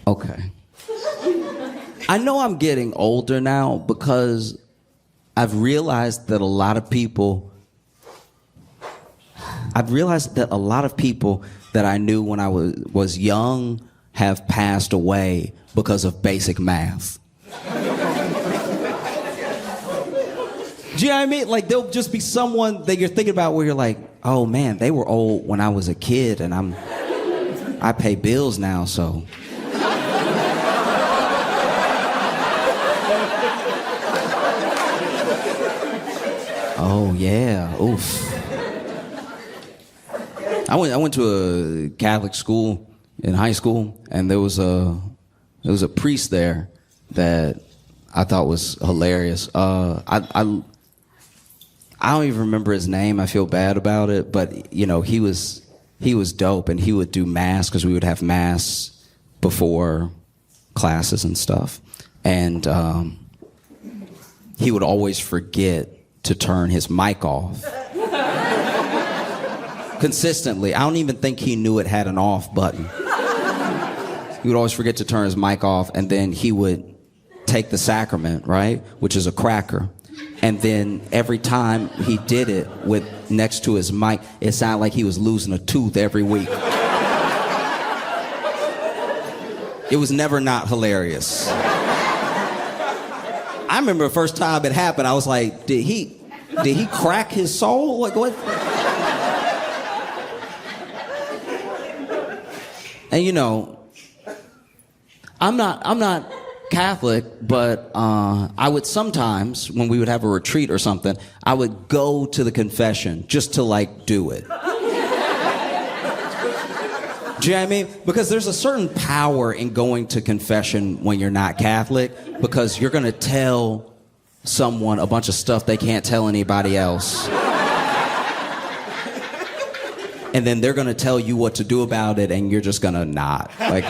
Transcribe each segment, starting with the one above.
Okay. I know I'm getting older now because I've realized that a lot of people that I knew when I was young have passed away because of basic math. Do you know what I mean? Like, there'll just be someone that you're thinking about where you're like, oh man, they were old when I was a kid and I pay bills now, so. Oh yeah, oof. I went to a Catholic school in high school, and there was a priest there that I thought was hilarious. I don't even remember his name. I feel bad about it, but you know, he was dope, and he would do mass because we would have mass before classes and stuff, and he would always forget to turn his mic off. Consistently. I don't even think he knew it had an off button. He would always forget to turn his mic off, and then he would take the sacrament, right? Which is a cracker. And then every time he did it with next to his mic, it sounded like he was losing a tooth every week. It was never not hilarious. I remember the first time it happened, I was like, did he crack his soul? Like, what? And you know, I'm not Catholic, but I would sometimes, when we would have a retreat or something, I would go to the confession just to like do it. Do you know what I mean? Because there's a certain power in going to confession when you're not Catholic, because you're gonna tell someone a bunch of stuff they can't tell anybody else. And then they're gonna tell you what to do about it, and you're just gonna not. Like,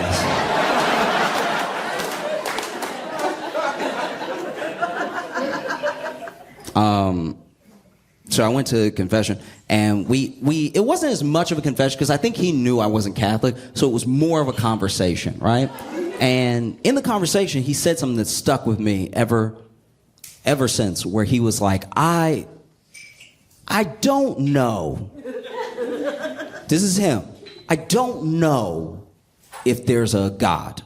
so I went to confession, and it wasn't as much of a confession because I think he knew I wasn't Catholic, so it was more of a conversation, right? And in the conversation, he said something that stuck with me ever since, where he was like, I don't know. This is him. I don't know if there's a God.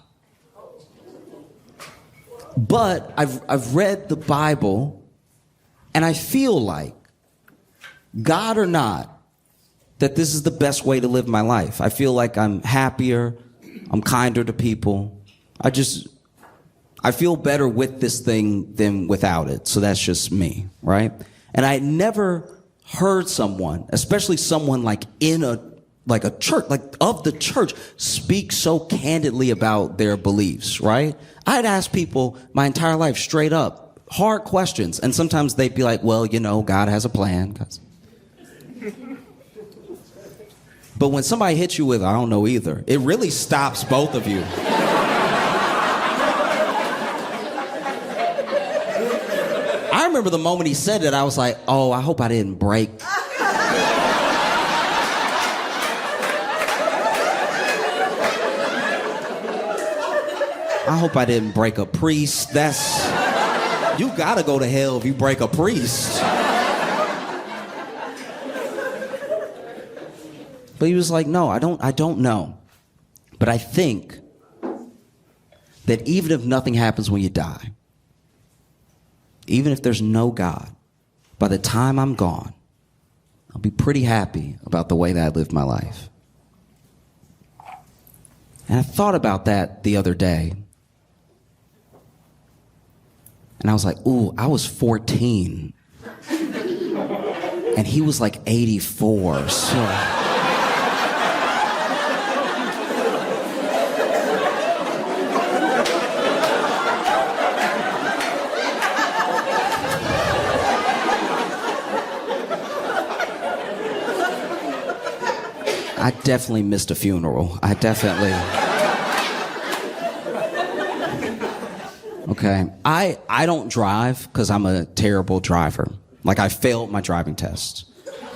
But I've read the Bible, and I feel like, God or not, that this is the best way to live my life. I feel like I'm happier, I'm kinder to people. I feel better with this thing than without it. So that's just me, right? And I never heard someone, especially someone like in a church, like of the church, speak so candidly about their beliefs, right? I'd ask people my entire life straight up, hard questions. And sometimes they'd be like, well, you know, God has a plan. But when somebody hits you with, I don't know either, it really stops both of you. I remember the moment he said it, I was like, oh, I hope I didn't break. I hope I didn't break a priest. You gotta go to hell if you break a priest. But he was like, no, I don't know. But I think that even if nothing happens when you die, even if there's no God, by the time I'm gone, I'll be pretty happy about the way that I lived my life. And I thought about that the other day. And I was like, ooh, I was 14. And he was like 84, so... I definitely missed a funeral. Okay. I don't drive because I'm a terrible driver. Like, I failed my driving test,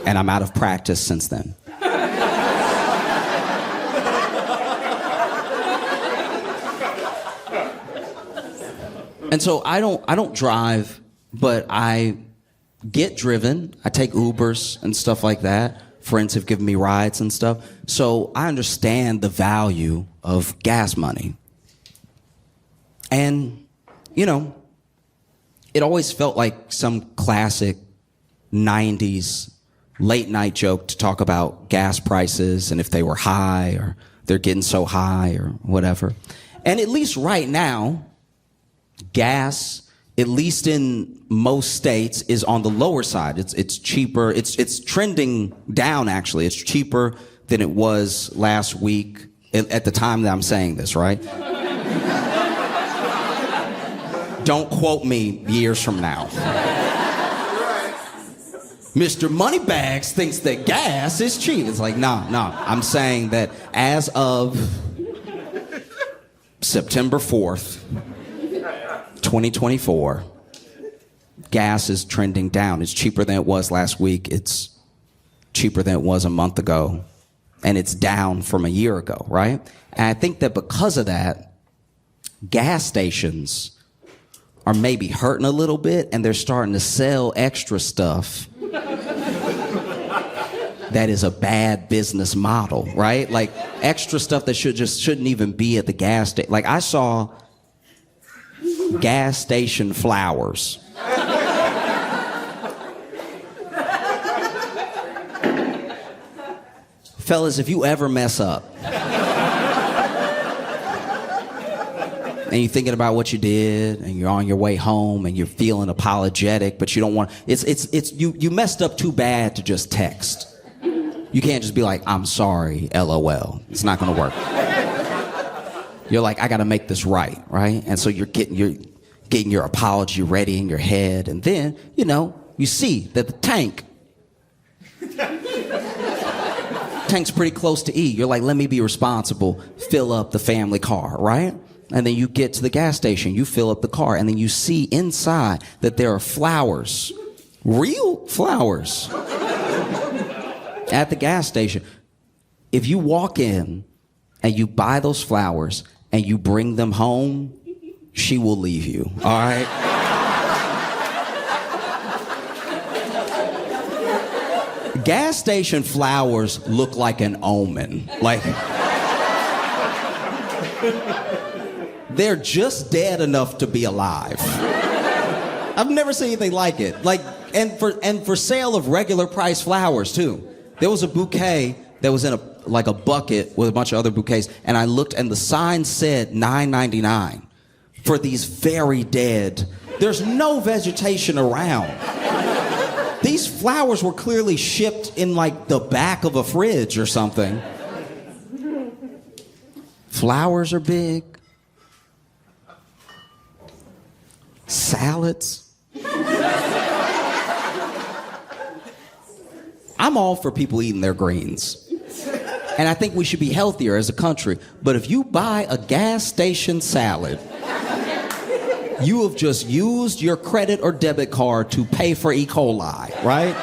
and I'm out of practice since then. And so I don't drive, but I get driven. I take Ubers and stuff like that. Friends have given me rides and stuff. So I understand the value of gas money. And, you know, it always felt like some classic 90s late night joke to talk about gas prices and if they were high or they're getting so high or whatever. And at least right now, gas, at least in most states, is on the lower side. It's cheaper. It's trending down, actually. It's cheaper than it was last week at the time that I'm saying this, right? Don't quote me years from now. Mr. Moneybags thinks that gas is cheap. It's like, no. I'm saying that as of September 4th, 2024, gas is trending down. It's cheaper than it was last week. It's cheaper than it was a month ago. And it's down from a year ago, right? And I think that because of that, gas stations are maybe hurting a little bit, and they're starting to sell extra stuff that is a bad business model, right? Like extra stuff that shouldn't even be at the gas station. Like I saw gas station flowers. Fellas, if you ever mess up and you're thinking about what you did and you're on your way home and you're feeling apologetic, but you don't want, you messed up too bad to just text. You can't just be like, I'm sorry, LOL. It's not gonna work. You're like, I gotta make this right? And so you're getting your apology ready in your head, and then, you know, you see that the tank's pretty close to E. You're like, let me be responsible, fill up the family car, right? And then you get to the gas station, you fill up the car, and then you see inside that there are flowers, real flowers, at the gas station. If you walk in and you buy those flowers and you bring them home, she will leave you, all right? Gas station flowers look like an omen. Like, they're just dead enough to be alive. I've never seen anything like it. Like, and for sale of regular price flowers too. There was a bouquet that was in a bucket with a bunch of other bouquets, and I looked and the sign said $9.99 for these very dead. There's no vegetation around. These flowers were clearly shipped in like the back of a fridge or something. Flowers are big. Salads. I'm all for people eating their greens. And I think we should be healthier as a country. But if you buy a gas station salad, you have just used your credit or debit card to pay for E. coli, right?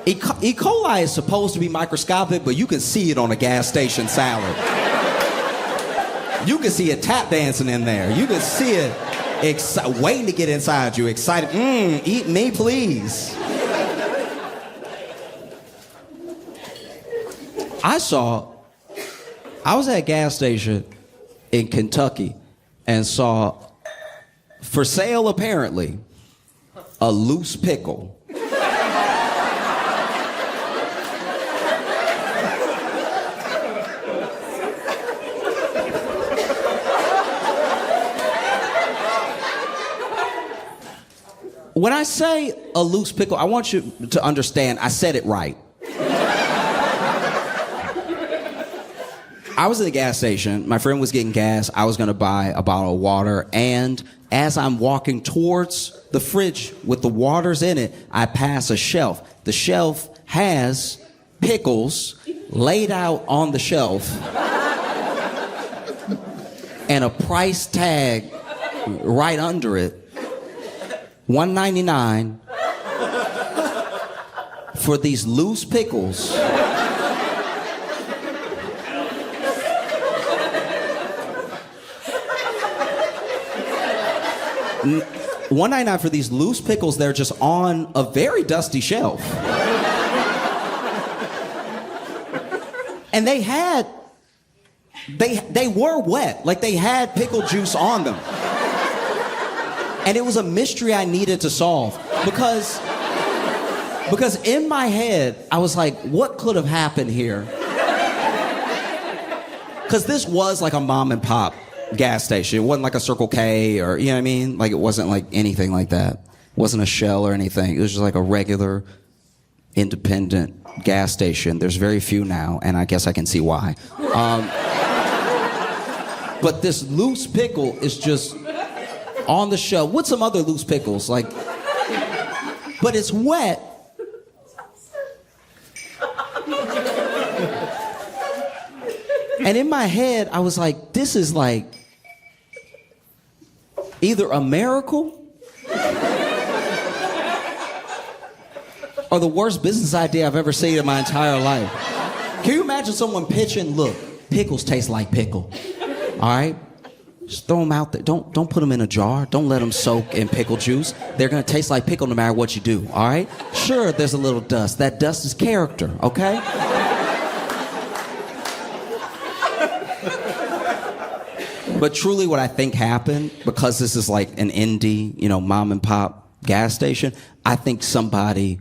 E. coli is supposed to be microscopic, but you can see it on a gas station salad. You can see it tap dancing in there. You can see it waiting to get inside you, excited. Eat me, please. I was at a gas station in Kentucky and saw, for sale apparently, a loose pickle. When I say a loose pickle, I want you to understand I said it right. I was at the gas station. My friend was getting gas. I was going to buy a bottle of water. And as I'm walking towards the fridge with the waters in it, I pass a shelf. The shelf has pickles laid out on the shelf and a price tag right under it. $1.99 for these loose pickles. $1.99 for these loose pickles. They're just on a very dusty shelf. And they were wet. Like, they had pickle juice on them. And it was a mystery I needed to solve. Because in my head, I was like, what could have happened here? Because this was like a mom and pop gas station. It wasn't like a Circle K or, you know what I mean? Like, it wasn't like anything like that. It wasn't a Shell or anything. It was just like a regular, independent gas station. There's very few now, and I guess I can see why. But this loose pickle is just on the shelf with some other loose pickles, like, but it's wet. And in my head, I was like, this is like either a miracle or the worst business idea I've ever seen in my entire life. Can you imagine someone pitching, look, pickles taste like pickle, all right? Just throw them out there. Don't put them in a jar. Don't let them soak in pickle juice. They're gonna taste like pickle no matter what you do, all right? Sure, there's a little dust. That dust is character, okay? But truly what I think happened, because this is like an indie, mom and pop gas station, I think somebody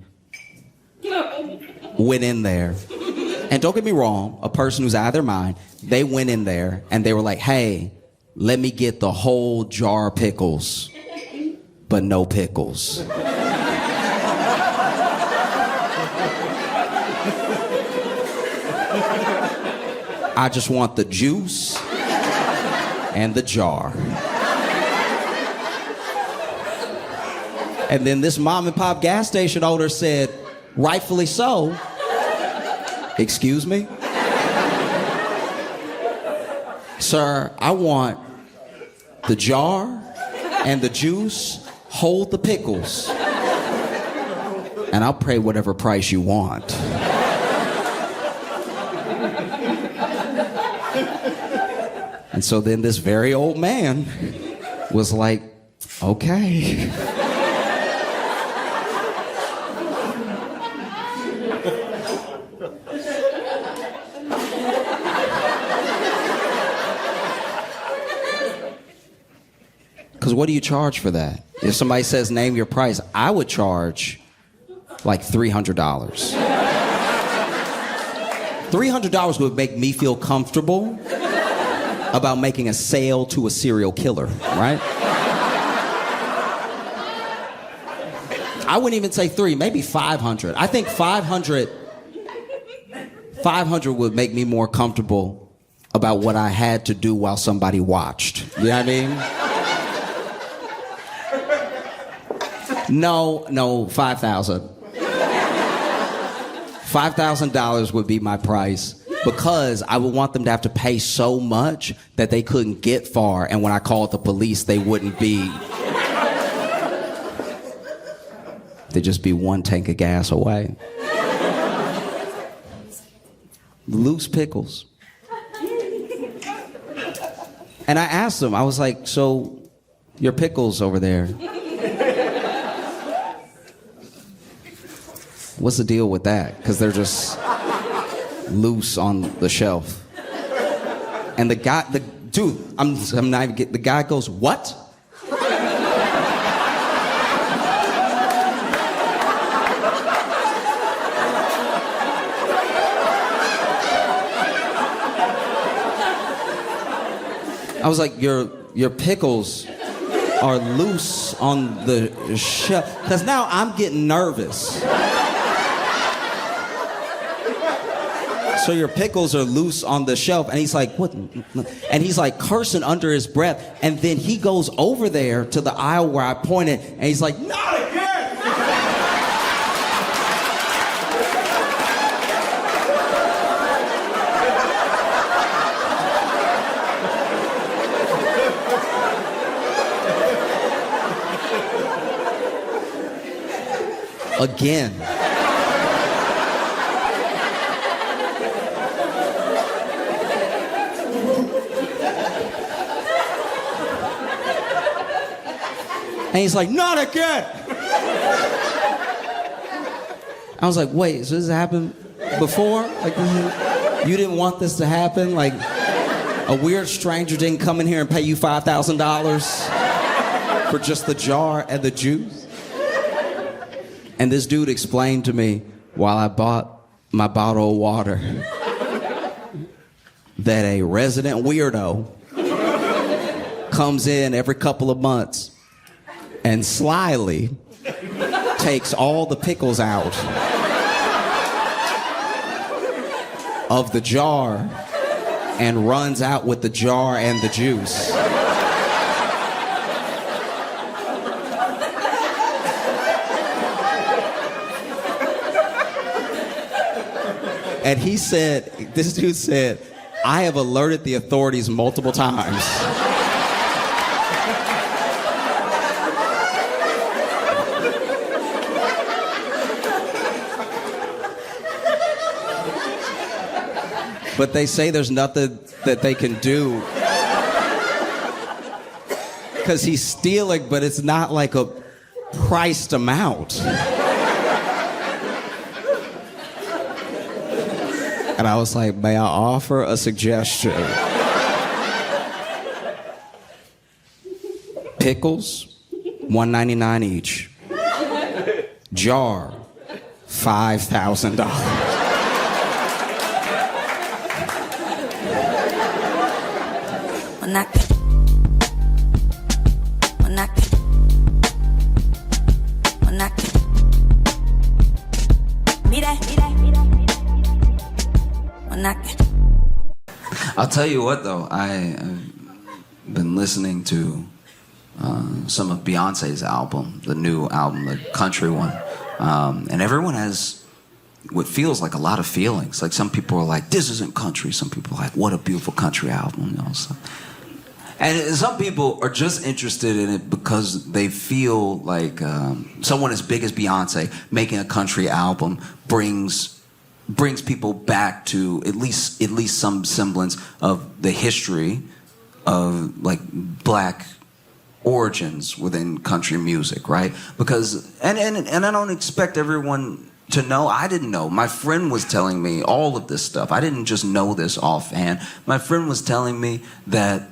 went in there. And don't get me wrong, a person who's out of their mind, they went in there and they were like, hey, let me get the whole jar of pickles, but no pickles. I just want the juice and the jar. And then this mom and pop gas station owner said, rightfully so, excuse me? Sir, I want the jar and the juice, hold the pickles, and I'll pay whatever price you want. And so then this very old man was like, okay. Because what do you charge for that? If somebody says, name your price, I would charge like $300. $300 would make me feel comfortable about making a sale to a serial killer, right? I wouldn't even say $300, maybe $500. I think $500 would make me more comfortable about what I had to do while somebody watched. You know what I mean? No, $5,000. $5,000 would be my price, because I would want them to have to pay so much that they couldn't get far, and when I called the police, they wouldn't be... They'd just be one tank of gas away. Loose pickles. And I asked them, I was like, so your pickles over there, what's the deal with that? Because they're just loose on the shelf. And the guy goes, what? I was like, your pickles are loose on the shelf. Because now I'm getting nervous. So your pickles are loose on the shelf. And he's like, what? And he's like cursing under his breath. And then he goes over there to the aisle where I pointed. And he's like, not again! Again. And he's like, not again. I was like, wait, so this happened before? Like, you didn't want this to happen? Like, a weird stranger didn't come in here and pay you $5,000 for just the jar and the juice? And this dude explained to me while I bought my bottle of water that a resident weirdo comes in every couple of months and slyly takes all the pickles out of the jar and runs out with the jar and the juice. And he said, this dude said, I have alerted the authorities multiple times. But they say there's nothing that they can do. Because he's stealing, but it's not like a priced amount. And I was like, may I offer a suggestion? Pickles, $1.99 each. Jar, $5,000. I'll tell you what, though, I've been listening to some of Beyonce's album, the new album, the country one, and everyone has what feels like a lot of feelings. Like, some people are like, this isn't country. Some people are like, what a beautiful country album, you know. So. And some people are just interested in it because they feel like someone as big as Beyonce making a country album brings people back to at least some semblance of the history of, like, black origins within country music, right? Because and I don't expect everyone to know. I didn't know. My friend was telling me all of this stuff. I didn't just know this offhand. My friend was telling me that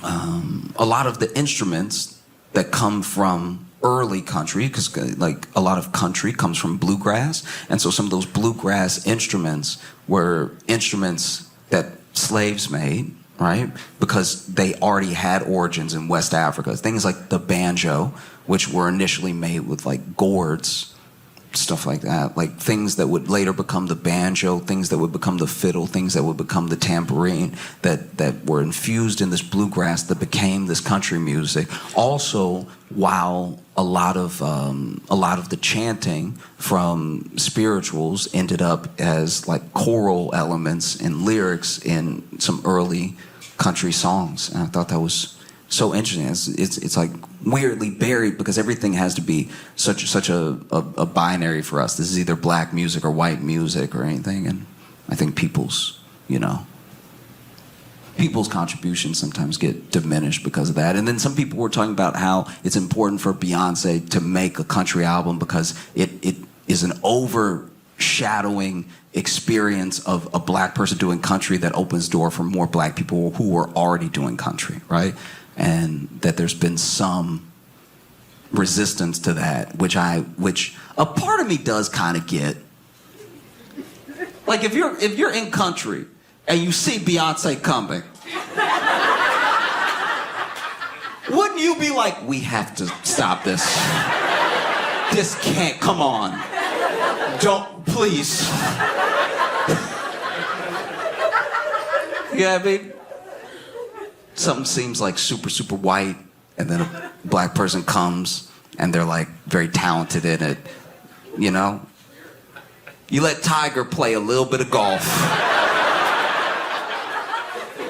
a lot of the instruments that come from early country, because like a lot of country comes from bluegrass, and so some of those bluegrass instruments were instruments that slaves made, right? Because they already had origins in West Africa. Things like the banjo, which were initially made with like gourds, stuff like that, like things that would later become the banjo, things that would become the fiddle, things that would become the tambourine, that were infused in this bluegrass that became this country music. Also, while a lot of the chanting from spirituals ended up as like choral elements and lyrics in some early country songs, and I thought that was so interesting. It's like weirdly buried because everything has to be such a binary for us. This is either black music or white music or anything, and I think people's contributions sometimes get diminished because of that. And then some people were talking about how it's important for Beyonce to make a country album because it is an overshadowing experience of a black person doing country that opens door for more black people who were already doing country, right? And that there's been some resistance to that, which a part of me does kind of get. Like, if you're in country and you see Beyonce coming, wouldn't you be like, we have to stop this? This can't, come on. Don't, please. Yeah, I mean, something seems like super, super white, and then a black person comes, and they're like very talented in it, you know? You let Tiger play a little bit of golf.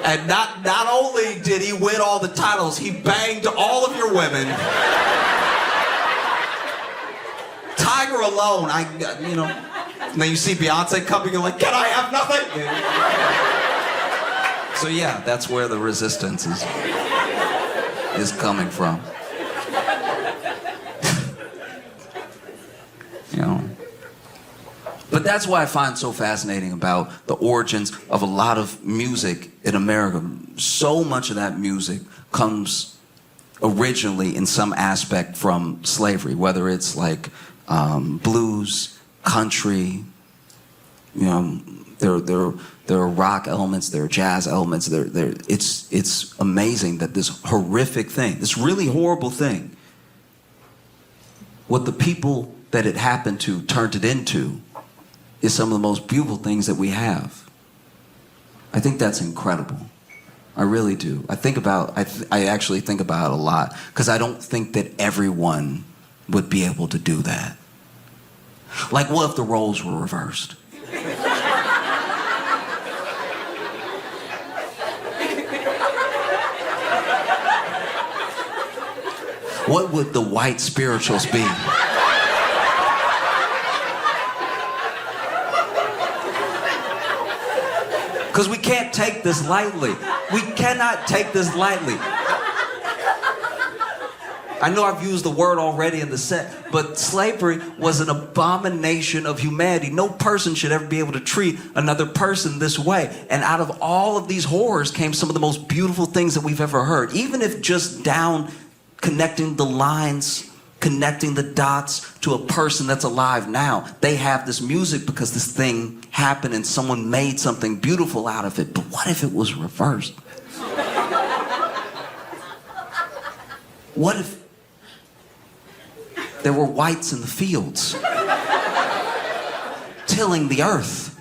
And not only did he win all the titles, he banged all of your women. Tiger alone, and then you see Beyonce coming, you're like, can I have nothing? So yeah, that's where the resistance is coming from. you know. But that's why I find so fascinating about the origins of a lot of music in America. So much of that music comes originally in some aspect from slavery, whether it's like blues, country, you know, there are rock elements, there are jazz elements. It's amazing that this horrific thing, this really horrible thing, what the people that it happened to turned it into is some of the most beautiful things that we have. I think that's incredible. I really do. I actually think about it a lot, because I don't think that everyone would be able to do that. Like, what if the roles were reversed? What would the white spirituals be? Because we can't take this lightly. We cannot take this lightly. I know I've used the word already in the set, but slavery was an abomination of humanity. No person should ever be able to treat another person this way. And out of all of these horrors came some of the most beautiful things that we've ever heard. Even if just down connecting the lines, connecting the dots to a person that's alive now. They have this music because this thing happened and someone made something beautiful out of it. But what if it was reversed? What if there were whites in the fields tilling the earth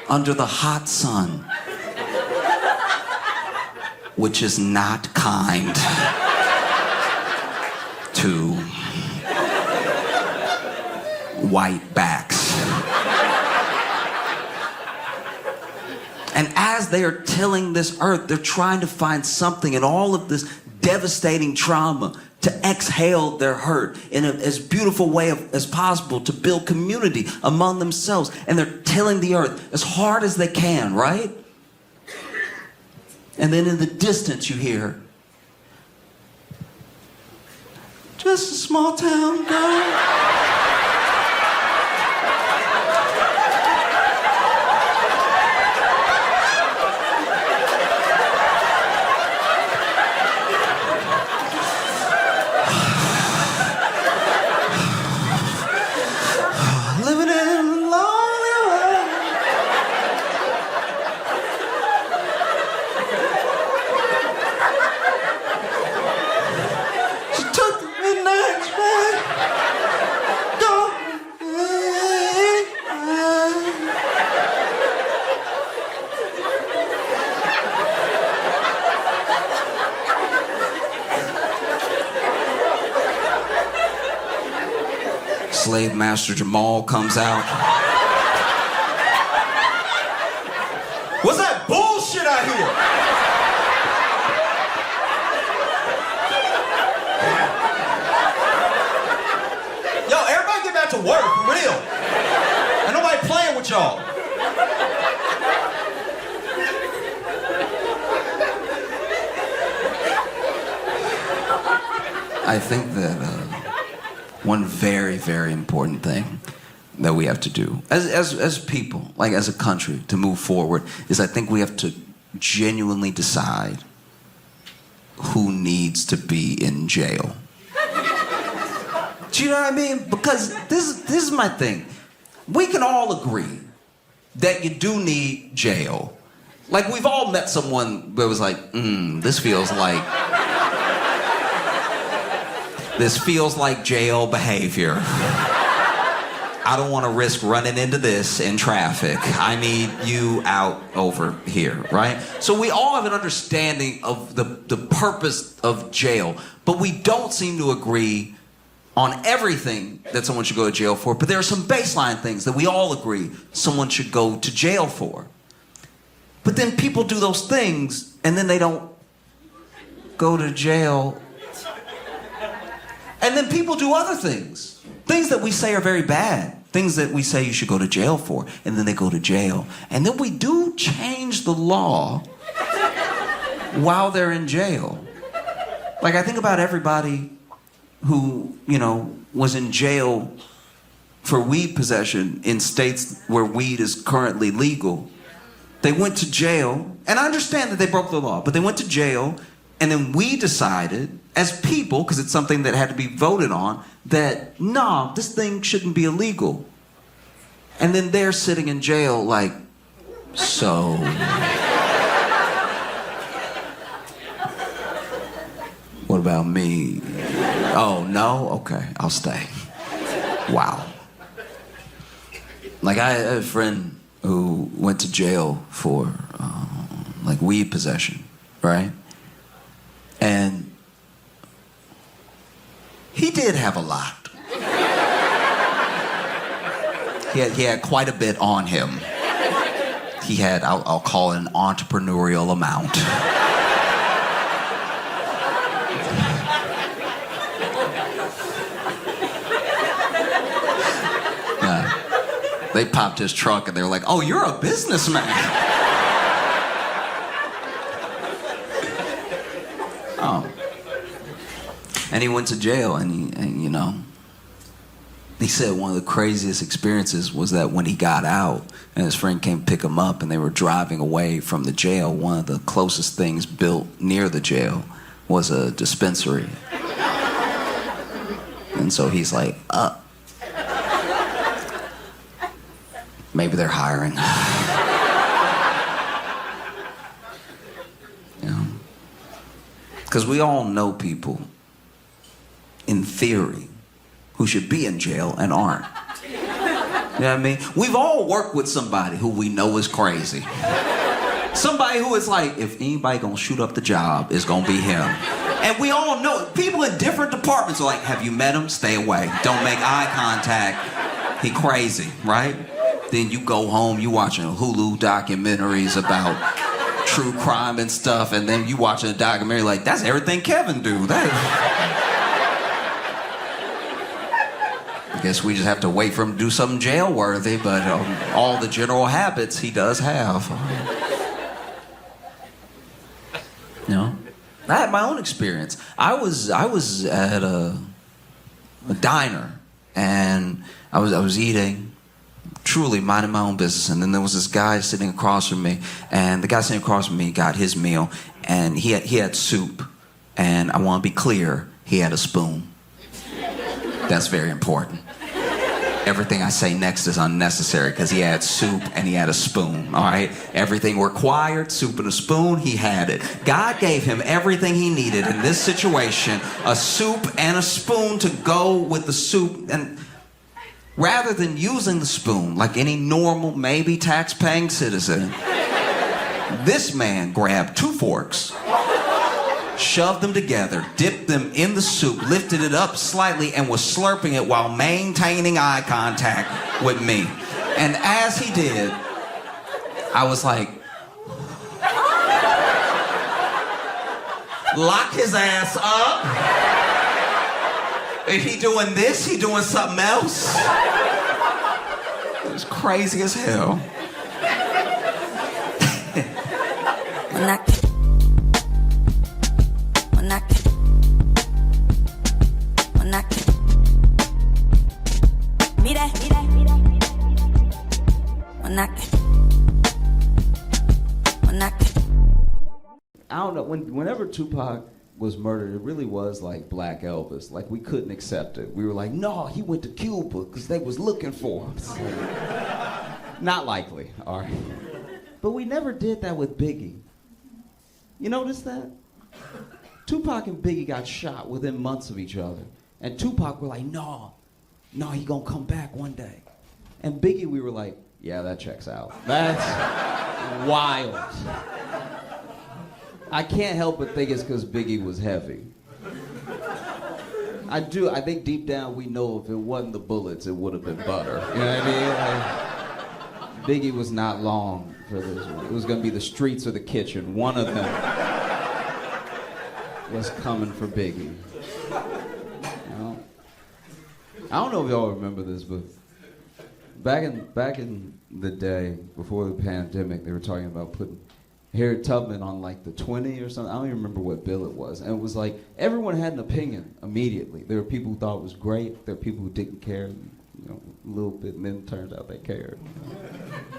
under the hot sun, which is not kind to white backs. And as they are tilling this earth, they're trying to find something in all of this devastating trauma to exhale their hurt in as beautiful way as possible, to build community among themselves. And they're tilling the earth as hard as they can, right? And then in the distance you hear, just a small town girl. Living in a lonely world. She took the midnight train. Slave Master Jamal comes out. What's that bullshit I hear? Yo, everybody get back to work, for real. Ain't nobody playing with y'all. I think that one very, very important thing that we have to do as people, like as a country, to move forward is I think we have to genuinely decide who needs to be in jail. Do you know what I mean? Because this is my thing. We can all agree that you do need jail. Like, we've all met someone that was like, this feels like jail behavior. I don't want to risk running into this in traffic. I need you out over here, right? So we all have an understanding of the purpose of jail, but we don't seem to agree on everything that someone should go to jail for. But there are some baseline things that we all agree someone should go to jail for. But then people do those things, and then they don't go to jail. And then people do other things. Things that we say are very bad. Things that we say you should go to jail for. And then they go to jail. And then we do change the law while they're in jail. Like, I think about everybody who, was in jail for weed possession in states where weed is currently legal. They went to jail, and I understand that they broke the law, but they went to jail, and then we decided, as people, because it's something that had to be voted on, that, no, this thing shouldn't be illegal. And then they're sitting in jail like, so... what about me? Oh, no? Okay, I'll stay. Wow. Like, I had a friend who went to jail for, like, weed possession, right? And he did have a lot. He had quite a bit on him. He had, I'll call it an entrepreneurial amount. They popped his trunk and they were like, oh, you're a businessman. Oh. And he went to jail and you know, he said one of the craziest experiences was that when he got out and his friend came pick him up and they were driving away from the jail, one of the closest things built near the jail was a dispensary. And so he's like, maybe they're hiring. You know? Because we all know people, in theory, who should be in jail and aren't. You know what I mean? We've all worked with somebody who we know is crazy. Somebody who is like, if anybody gonna shoot up the job, it's gonna be him. And we all know, people in different departments are like, have you met him? Stay away. Don't make eye contact. He crazy, right? Then you go home, you watching Hulu documentaries about true crime and stuff, and then you watching a documentary like, that's everything Kevin do. I guess we just have to wait for him to do something jail-worthy, but all the general habits he does have. You know? I had my own experience. I was at a diner, and I was eating, truly minding my own business, and then there was this guy sitting across from me, and the guy sitting across from me got his meal, and he had soup, and I want to be clear, he had a spoon. That's very important. Everything I say next is unnecessary because he had soup and he had a spoon, all right? Everything required, soup and a spoon, he had it. God gave him everything he needed in this situation, a soup and a spoon to go with the soup, and rather than using the spoon like any normal, maybe tax-paying citizen, this man grabbed 2 forks, shoved them together, dipped them in the soup, lifted it up slightly, and was slurping it while maintaining eye contact with me. And as he did, I was like, lock his ass up. If he doing this, he doing something else. It was crazy as hell. I don't know, whenever Tupac was murdered, it really was like Black Elvis. Like, we couldn't accept it. We were like, no, he went to Cuba because they was looking for him. Not likely, all right. But we never did that with Biggie. You notice that? Tupac and Biggie got shot within months of each other. And Tupac were like, no, he gonna come back one day. And Biggie, we were like, yeah, that checks out. That's wild. I can't help but think it's because Biggie was heavy. I think deep down we know if it wasn't the bullets, it would have been butter. You know what I mean? Like, Biggie was not long for this one. It was gonna be the streets or the kitchen. One of them was coming for Biggie. You know? I don't know if y'all remember this, but back in the day, before the pandemic, they were talking about putting Harriet Tubman on like the 20 or something. I don't even remember what bill it was. And it was like, everyone had an opinion immediately. There were people who thought it was great. There were people who didn't care. You know, a little bit, and then it turns out they cared.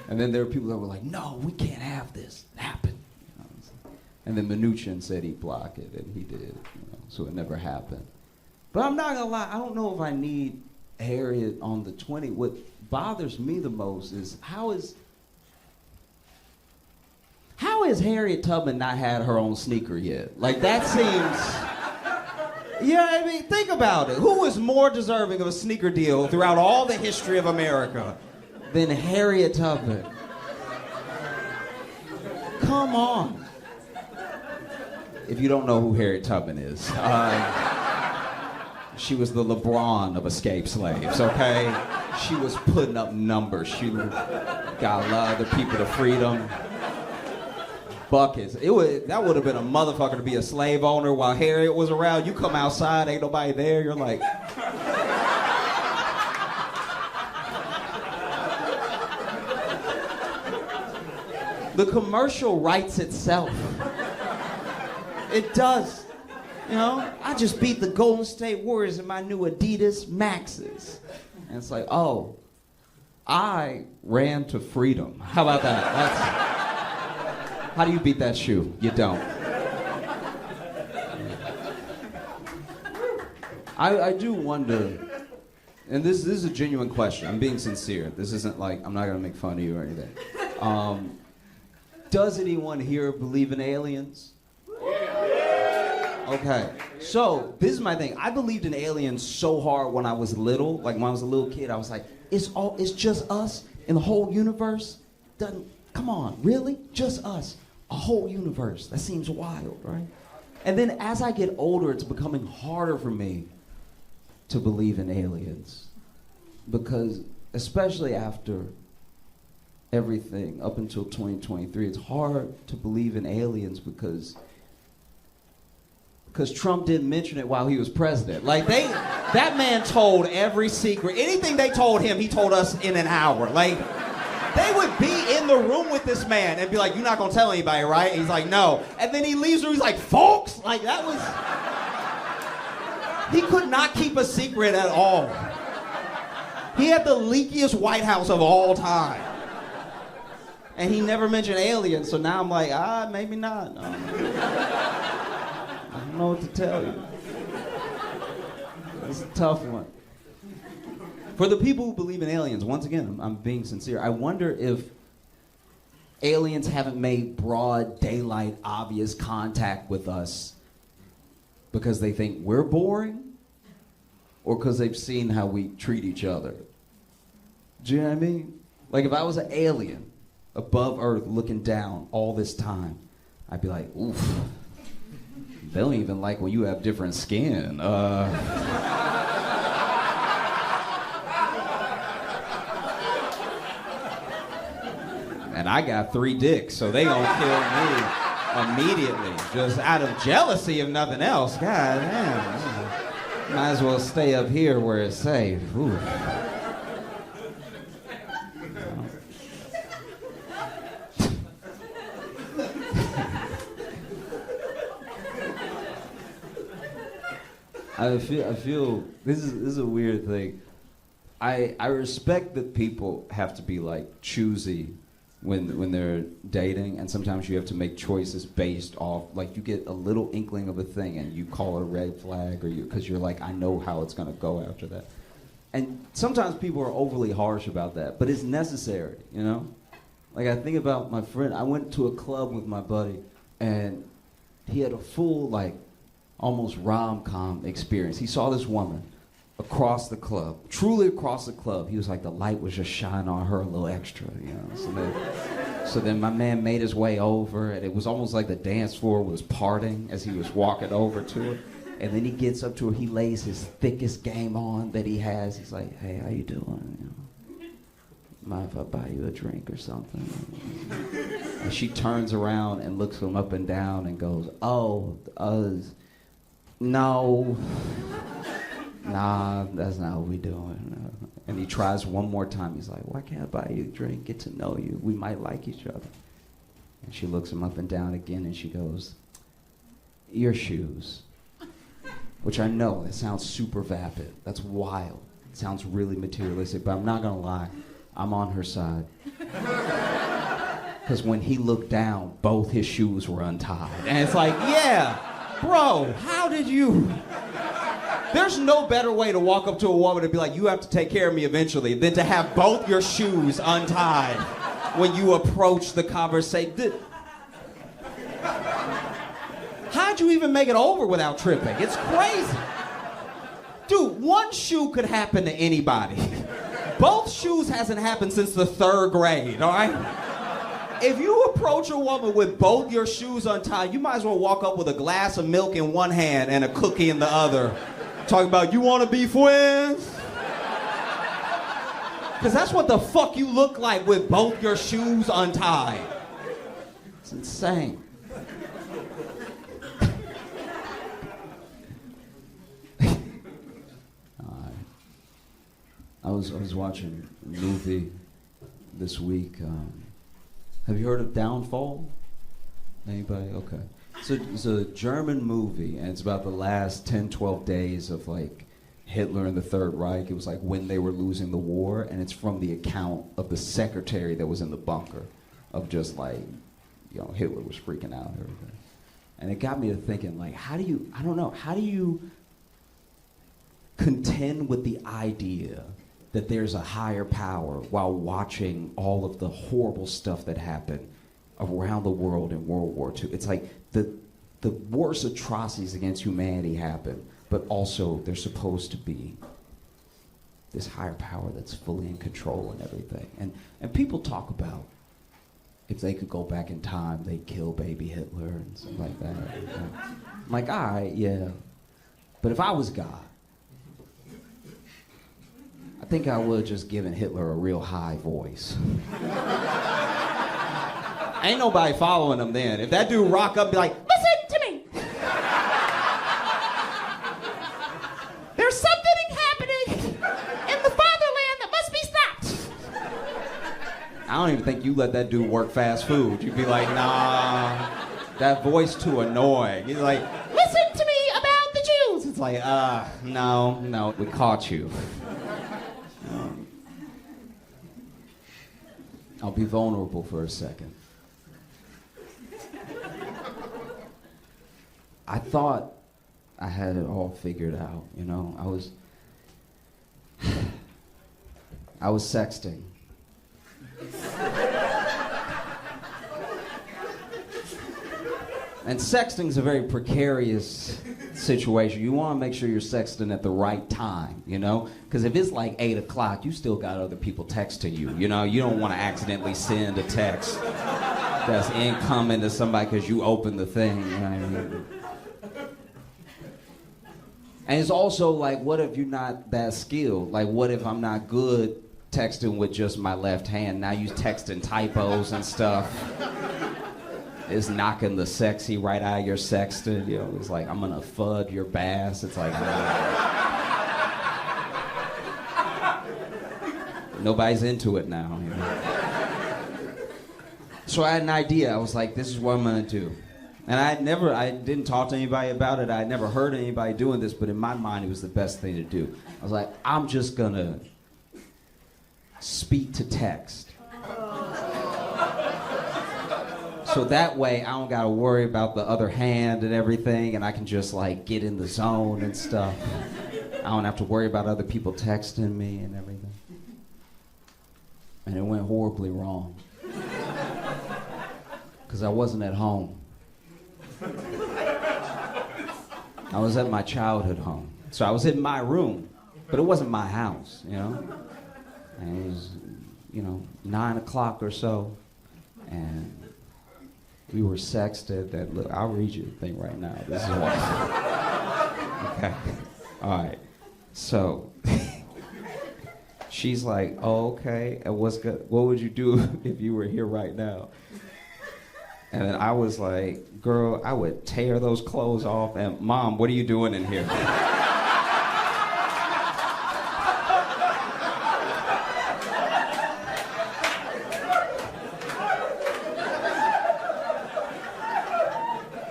And then there were people that were like, no, we can't have this happen. And then Mnuchin said he'd block it, and he did, so it never happened. But I'm not gonna lie, I don't know if I need Harriet on the 20. What bothers me the most is how has Harriet Tubman not had her own sneaker yet? Like, that seems... You know what I mean? Think about it. Who is more deserving of a sneaker deal throughout all the history of America than Harriet Tubman? Come on. If you don't know who Harriet Tubman is, she was the LeBron of escaped slaves, okay? She was putting up numbers. She got a lot of other people to freedom. Buckets. That would have been a motherfucker to be a slave owner while Harriet was around. You come outside, ain't nobody there. You're like... The commercial writes itself. It does. I just beat the Golden State Warriors in my new Adidas Maxes. And it's like, oh, I ran to freedom. How about that? How do you beat that shoe? You don't. I do wonder, and this is a genuine question. I'm being sincere. This isn't like, I'm not going to make fun of you or anything. Does anyone here believe in aliens? Okay, so this is my thing. I believed in aliens so hard when I was little. Like, when I was a little kid, I was like, it's just us in the whole universe? Come on, really? Just us? A whole universe? That seems wild, right? And then as I get older, it's becoming harder for me to believe in aliens. Because, especially after everything up until 2023, it's hard to believe in aliens because Trump didn't mention it while he was president. Like, that man told every secret. Anything they told him, he told us in an hour. Like, they would be in the room with this man and be like, you're not gonna tell anybody, right? And he's like, no. And then he leaves and he's like, folks? Like, that was... He could not keep a secret at all. He had the leakiest White House of all time. And he never mentioned aliens, so now I'm like, maybe not. No. I don't know what to tell you. It's a tough one. For the people who believe in aliens, once again, I'm being sincere, I wonder if aliens haven't made broad daylight obvious contact with us because they think we're boring or because they've seen how we treat each other. Do you know what I mean? Like, if I was an alien above Earth looking down all this time, I'd be like, oof. They don't even like when you have different skin. And I got 3 dicks, so they gonna kill me immediately. Just out of jealousy, if nothing else. God damn. Might as well stay up here where it's safe. Oof. I feel this is a weird thing. I respect that people have to be like choosy when they're dating, and sometimes you have to make choices based off, like, you get a little inkling of a thing and you call it a red flag, or because you're like, I know how it's gonna go after that. And sometimes people are overly harsh about that, but it's necessary, you know? Like, I think about my friend. I went to a club with my buddy, and he had a full, like, almost rom-com experience. He saw this woman across the club, truly across the club. He was like, the light was just shining on her a little extra, you know? So then my man made his way over, and it was almost like the dance floor was parting as he was walking over to her. And then he gets up to her, he lays his thickest game on that he has. He's like, hey, how you doing? You know, mind if I buy you a drink or something? And she turns around and looks him up and down and goes, oh, no. Nah, that's not what we doing. And he tries one more time. He's like, why can't I buy you a drink? Get to know you. We might like each other. And she looks him up and down again, and she goes, your shoes. Which I know, that sounds super vapid. That's wild. sounds really materialistic, but I'm not gonna lie, I'm on her side. Because when he looked down, both his shoes were untied. And it's like, yeah, bro, how did you? There's no better way to walk up to a woman and be like, you have to take care of me eventually, than to have both your shoes untied when you approach the conversation. How'd you even make it over without tripping? It's crazy. Dude, one shoe could happen to anybody. Both shoes hasn't happened since the 3rd grade, all right? If you approach a woman with both your shoes untied, you might as well walk up with a glass of milk in one hand and a cookie in the other. Talking about, you want to be friends? Because that's what the fuck you look like with both your shoes untied. It's insane. I was watching a movie this week. Have you heard of Downfall? Anybody? Okay. It's a German movie, and it's about the last 10, 12 days of like Hitler and the Third Reich. It was like when they were losing the war, and it's from the account of the secretary that was in the bunker of just like, you know, Hitler was freaking out and everything. And it got me to thinking, like, how do you contend with the idea that there's a higher power while watching all of the horrible stuff that happened around the world in World War II? It's like the worst atrocities against humanity happen, but also there's supposed to be this higher power that's fully in control and everything. And people talk about if they could go back in time, they'd kill baby Hitler and stuff like that. I'm like, all right, yeah. But if I was God, I think I would have just given Hitler a real high voice. Ain't nobody following him then. If that dude rock up and be like, listen to me. There's something happening in the fatherland that must be stopped. I don't even think you let that dude work fast food. You'd be like, nah, that voice too annoying. He's like, listen to me about the Jews. It's like, no, we caught you. I'll be vulnerable for a second. I thought I had it all figured out, you know. I was sexting. And sexting's a very precarious situation. You want to make sure you're sexting at the right time, you know? Because if it's like 8 o'clock, you still got other people texting you, you know? You don't want to accidentally send a text that's incoming to somebody because you opened the thing, you know what I mean? And it's also like, what if you're not that skilled? Like, what if I'm not good texting with just my left hand? Now you texting typos and stuff. It's knocking the sexy right out of your sexting. You know, it's like, I'm gonna fud your bass. It's like, nobody's into it now. You know? So I had an idea. I was like, this is what I'm gonna do. And I didn't talk to anybody about it. I had never heard anybody doing this, but in my mind, it was the best thing to do. I was like, I'm just gonna speak to text. So that way, I don't gotta worry about the other hand and everything, and I can just like get in the zone and stuff. I don't have to worry about other people texting me and everything. And it went horribly wrong. Because I wasn't at home. I was at my childhood home. So I was in my room, but it wasn't my house, you know? And it was, 9 o'clock or so, and we were sexted that, look, I'll read you the thing right now. This is what. Okay. All right. So she's like, oh, okay. And what would you do if you were here right now? And then I was like, girl, I would tear those clothes off. And Mom, what are you doing in here?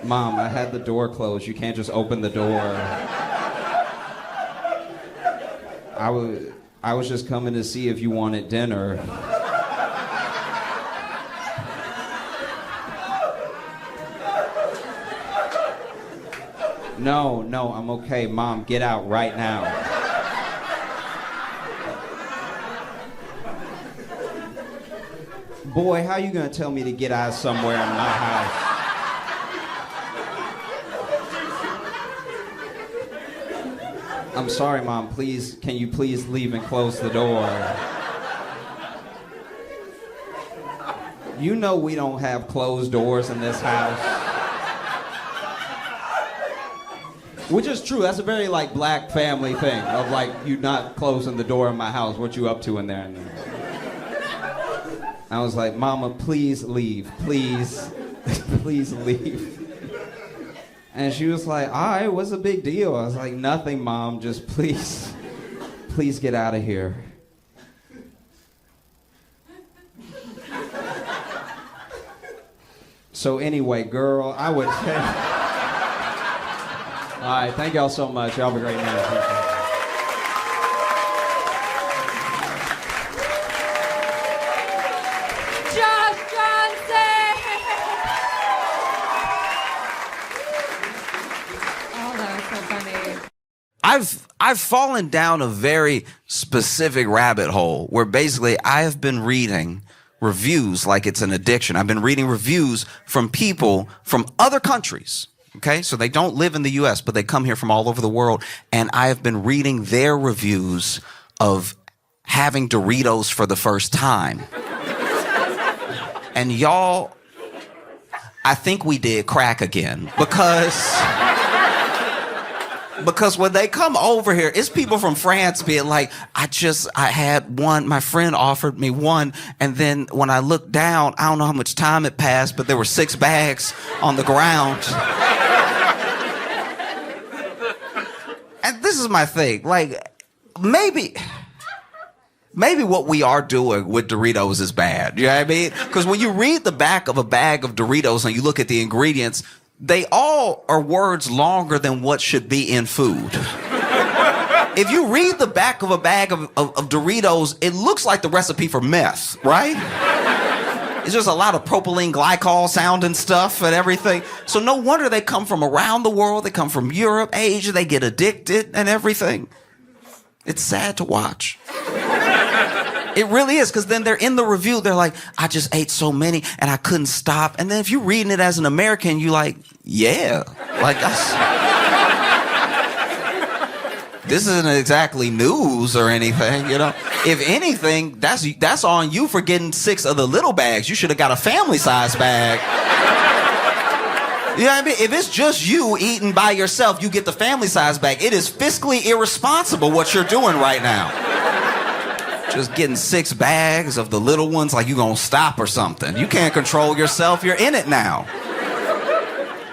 Mom, I had the door closed. You can't just open the door. I was just coming to see if you wanted dinner. No, I'm okay. Mom, get out right now. Boy, how you gonna tell me to get out somewhere in my house? I'm sorry, Mom. Please, can you please leave and close the door? You know we don't have closed doors in this house. Which is true. That's a very, like, black family thing of, like, you not closing the door in my house. What you up to in there? And I was like, Mama, please leave. Please. Please leave. And she was like, all right, what's the big deal? I was like, nothing, Mom. Just please get out of here. So anyway, girl, I would say... All right, thank y'all so much. Y'all have a great night. I've fallen down a very specific rabbit hole where basically I have been reading reviews like it's an addiction. I've been reading reviews from people from other countries. Okay, so they don't live in the U.S., but they come here from all over the world. And I have been reading their reviews of having Doritos for the first time. And y'all, I think we did crack again because when they come over here, it's people from France being like, I had one, my friend offered me one, and then when I looked down, I don't know how much time had passed, but there were 6 bags on the ground. And this is my thing, like, maybe what we are doing with Doritos is bad, you know what I mean? Because when you read the back of a bag of Doritos and you look at the ingredients, they all are words longer than what should be in food. If you read the back of a bag of Doritos, it looks like the recipe for meth, right? It's just a lot of propylene glycol sounding stuff and everything. So no wonder they come from around the world. They come from Europe, Asia. They get addicted and everything. It's sad to watch. It really is, because then they're in the review. They're like, I just ate so many and I couldn't stop. And then if you're reading it as an American, you like, yeah. Like, this isn't exactly news or anything, you know? If anything, that's on you for getting 6 of the little bags. You should have got a family-size bag. You know what I mean? If it's just you eating by yourself, you get the family-size bag. It is fiscally irresponsible what you're doing right now. Just getting 6 bags of the little ones like you gonna stop or something. You can't control yourself. You're in it now.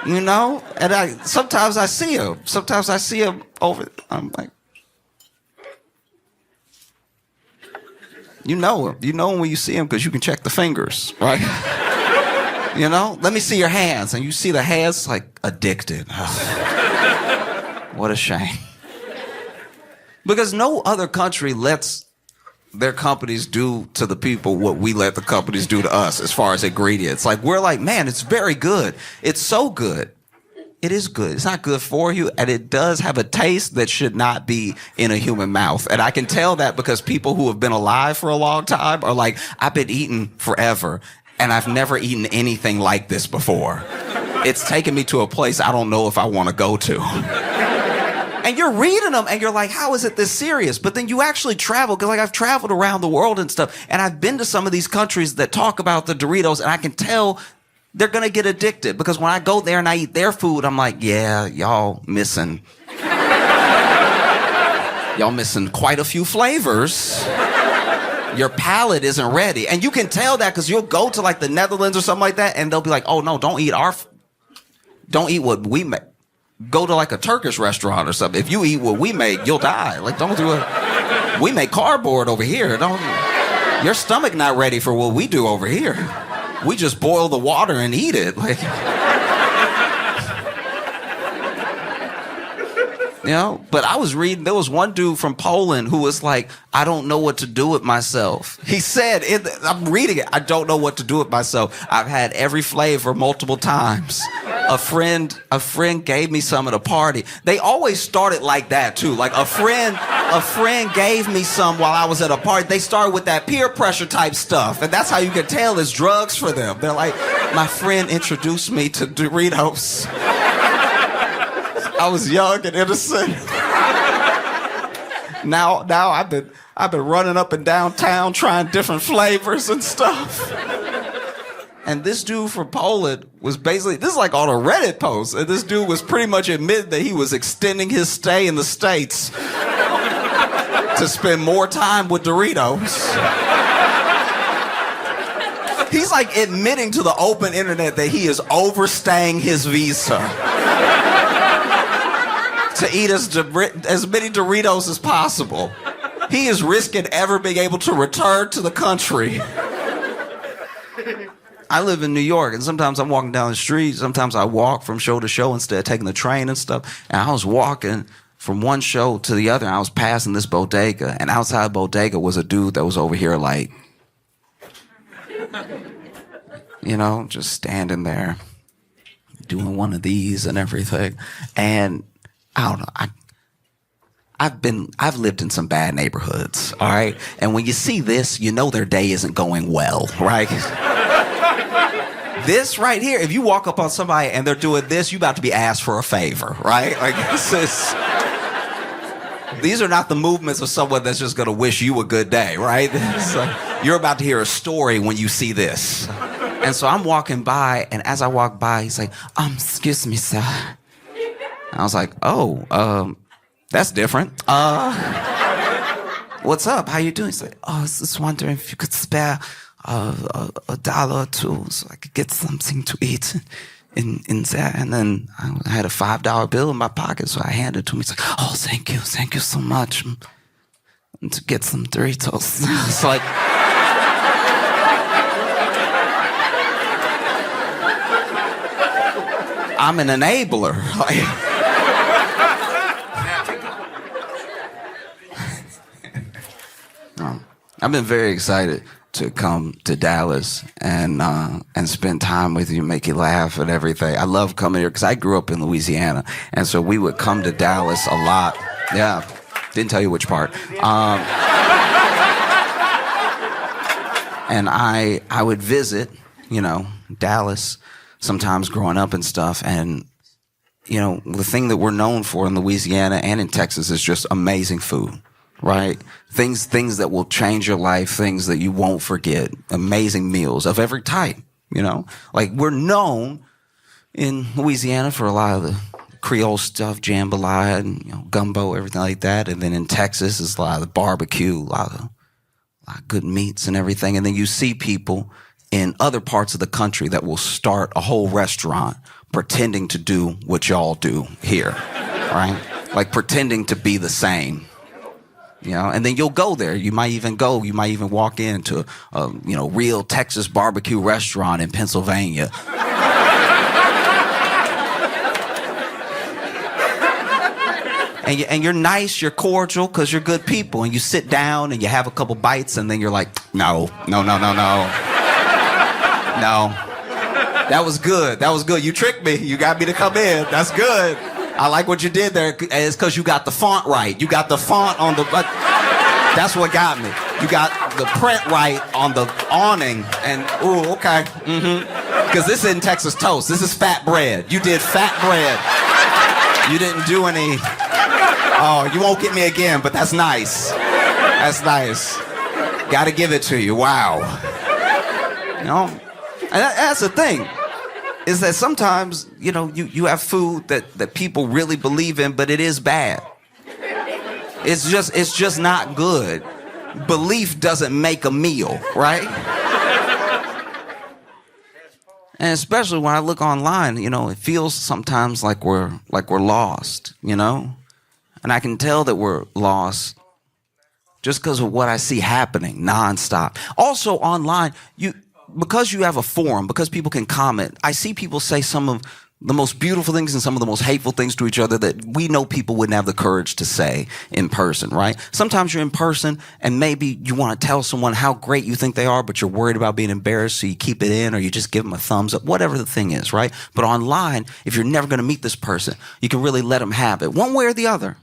You know? And sometimes I see him. Sometimes I see him over. I'm like, you know him. You know him when you see him because you can check the fingers, right? You know? Let me see your hands. And you see the hands like addicted. What a shame. Because no other country lets their companies do to the people what we let the companies do to us as far as ingredients. Like, we're like, man, it's very good. It's so good. It is good. It's not good for you, and it does have a taste that should not be in a human mouth. And I can tell that because people who have been alive for a long time are like, I've been eating forever, and I've never eaten anything like this before. It's taken me to a place I don't know if I want to go to. And you're reading them and you're like, how is it this serious? But then you actually travel, because like I've traveled around the world and stuff, and I've been to some of these countries that talk about the Doritos, and I can tell they're going to get addicted, because when I go there and I eat their food, I'm like, yeah, y'all missing quite a few flavors. Your palate isn't ready. And you can tell that because you'll go to like the Netherlands or something like that, and they'll be like, oh no, don't eat what we make. Go to like a Turkish restaurant or something. If you eat what we make, you'll die. Like, don't do it. We make cardboard over here. Your stomach not ready for what we do over here. We just boil the water and eat it. Like, You know, but I was reading, there was one dude from Poland who was like, I don't know what to do with myself. He said, I'm reading it, I don't know what to do with myself. I've had every flavor multiple times. A friend gave me some at a party. They always started like that too. Like a friend gave me some while I was at a party. They started with that peer pressure type stuff. And that's how you can tell it's drugs for them. They're like, my friend introduced me to Doritos. I was young and innocent. Now I've been running up and down town trying different flavors and stuff. And this dude from Poland was basically, this is like on a Reddit post, and this dude was pretty much admitting that he was extending his stay in the States to spend more time with Doritos. He's like admitting to the open internet that he is overstaying his visa to eat as many Doritos as possible. He is risking ever being able to return to the country. I live in New York, and sometimes I'm walking down the street. Sometimes I walk from show to show instead of taking the train and stuff. And I was walking from one show to the other, and I was passing this bodega. And outside the bodega was a dude that was over here like, you know, just standing there, doing one of these and everything. And I don't know, I've lived in some bad neighborhoods, all right? And when you see this, you know their day isn't going well, right? This right here, if you walk up on somebody and they're doing this, you about to be asked for a favor, right? Like these are not the movements of someone that's just gonna wish you a good day, right? So you're about to hear a story when you see this. And so I'm walking by, and as I walk by, he's like, excuse me, sir. I was like, oh, that's different. What's up? How you doing? He's like, I was just wondering if you could spare a dollar or two so I could get something to eat in there. And then I had a $5 bill in my pocket, so I handed it to him. He's like, oh, thank you so much. And to get some Doritos. It's like, I'm an enabler. I've been very excited to come to Dallas and spend time with you, make you laugh and everything. I love coming here because I grew up in Louisiana, and so we would come to Dallas a lot. Yeah, didn't tell you which part. And I would visit, you know, Dallas sometimes growing up and stuff, and you know, the thing that we're known for in Louisiana and in Texas is just amazing food. Right? Things that will change your life, things that you won't forget, amazing meals of every type, you know? Like, we're known in Louisiana for a lot of the Creole stuff, jambalaya and, you know, gumbo, everything like that. And then in Texas, it's a lot of the barbecue, a lot of good meats and everything. And then you see people in other parts of the country that will start a whole restaurant pretending to do what y'all do here, right? Like pretending to be the same. You know, and then you'll go there. You might even walk into a, you know, real Texas barbecue restaurant in Pennsylvania. And you're nice, you're cordial, because you're good people. And you sit down and you have a couple bites, and then you're like, no. No. That was good. You tricked me. You got me to come in. That's good. I like what you did there. It's because you got the font right. You got the font on the... That's what got me. You got the print right on the awning. And, ooh, okay. Because this isn't Texas toast. This is fat bread. You did fat bread. You didn't do any... Oh, you won't get me again, but that's nice. That's nice. Got to give it to you. Wow. You know? And that's the thing. Is that sometimes, you know, you have food that people really believe in, but it is bad. It's just not good. Belief doesn't make a meal, right? And especially when I look online, you know, it feels sometimes like we're lost, you know? And I can tell that we're lost just because of what I see happening nonstop. Also online, because you have a forum, because people can comment, I see people say some of the most beautiful things and some of the most hateful things to each other that we know people wouldn't have the courage to say in person, right? Sometimes you're in person and maybe you want to tell someone how great you think they are, but you're worried about being embarrassed, so you keep it in or you just give them a thumbs up, whatever the thing is, right? But online, if you're never going to meet this person, you can really let them have it one way or the other,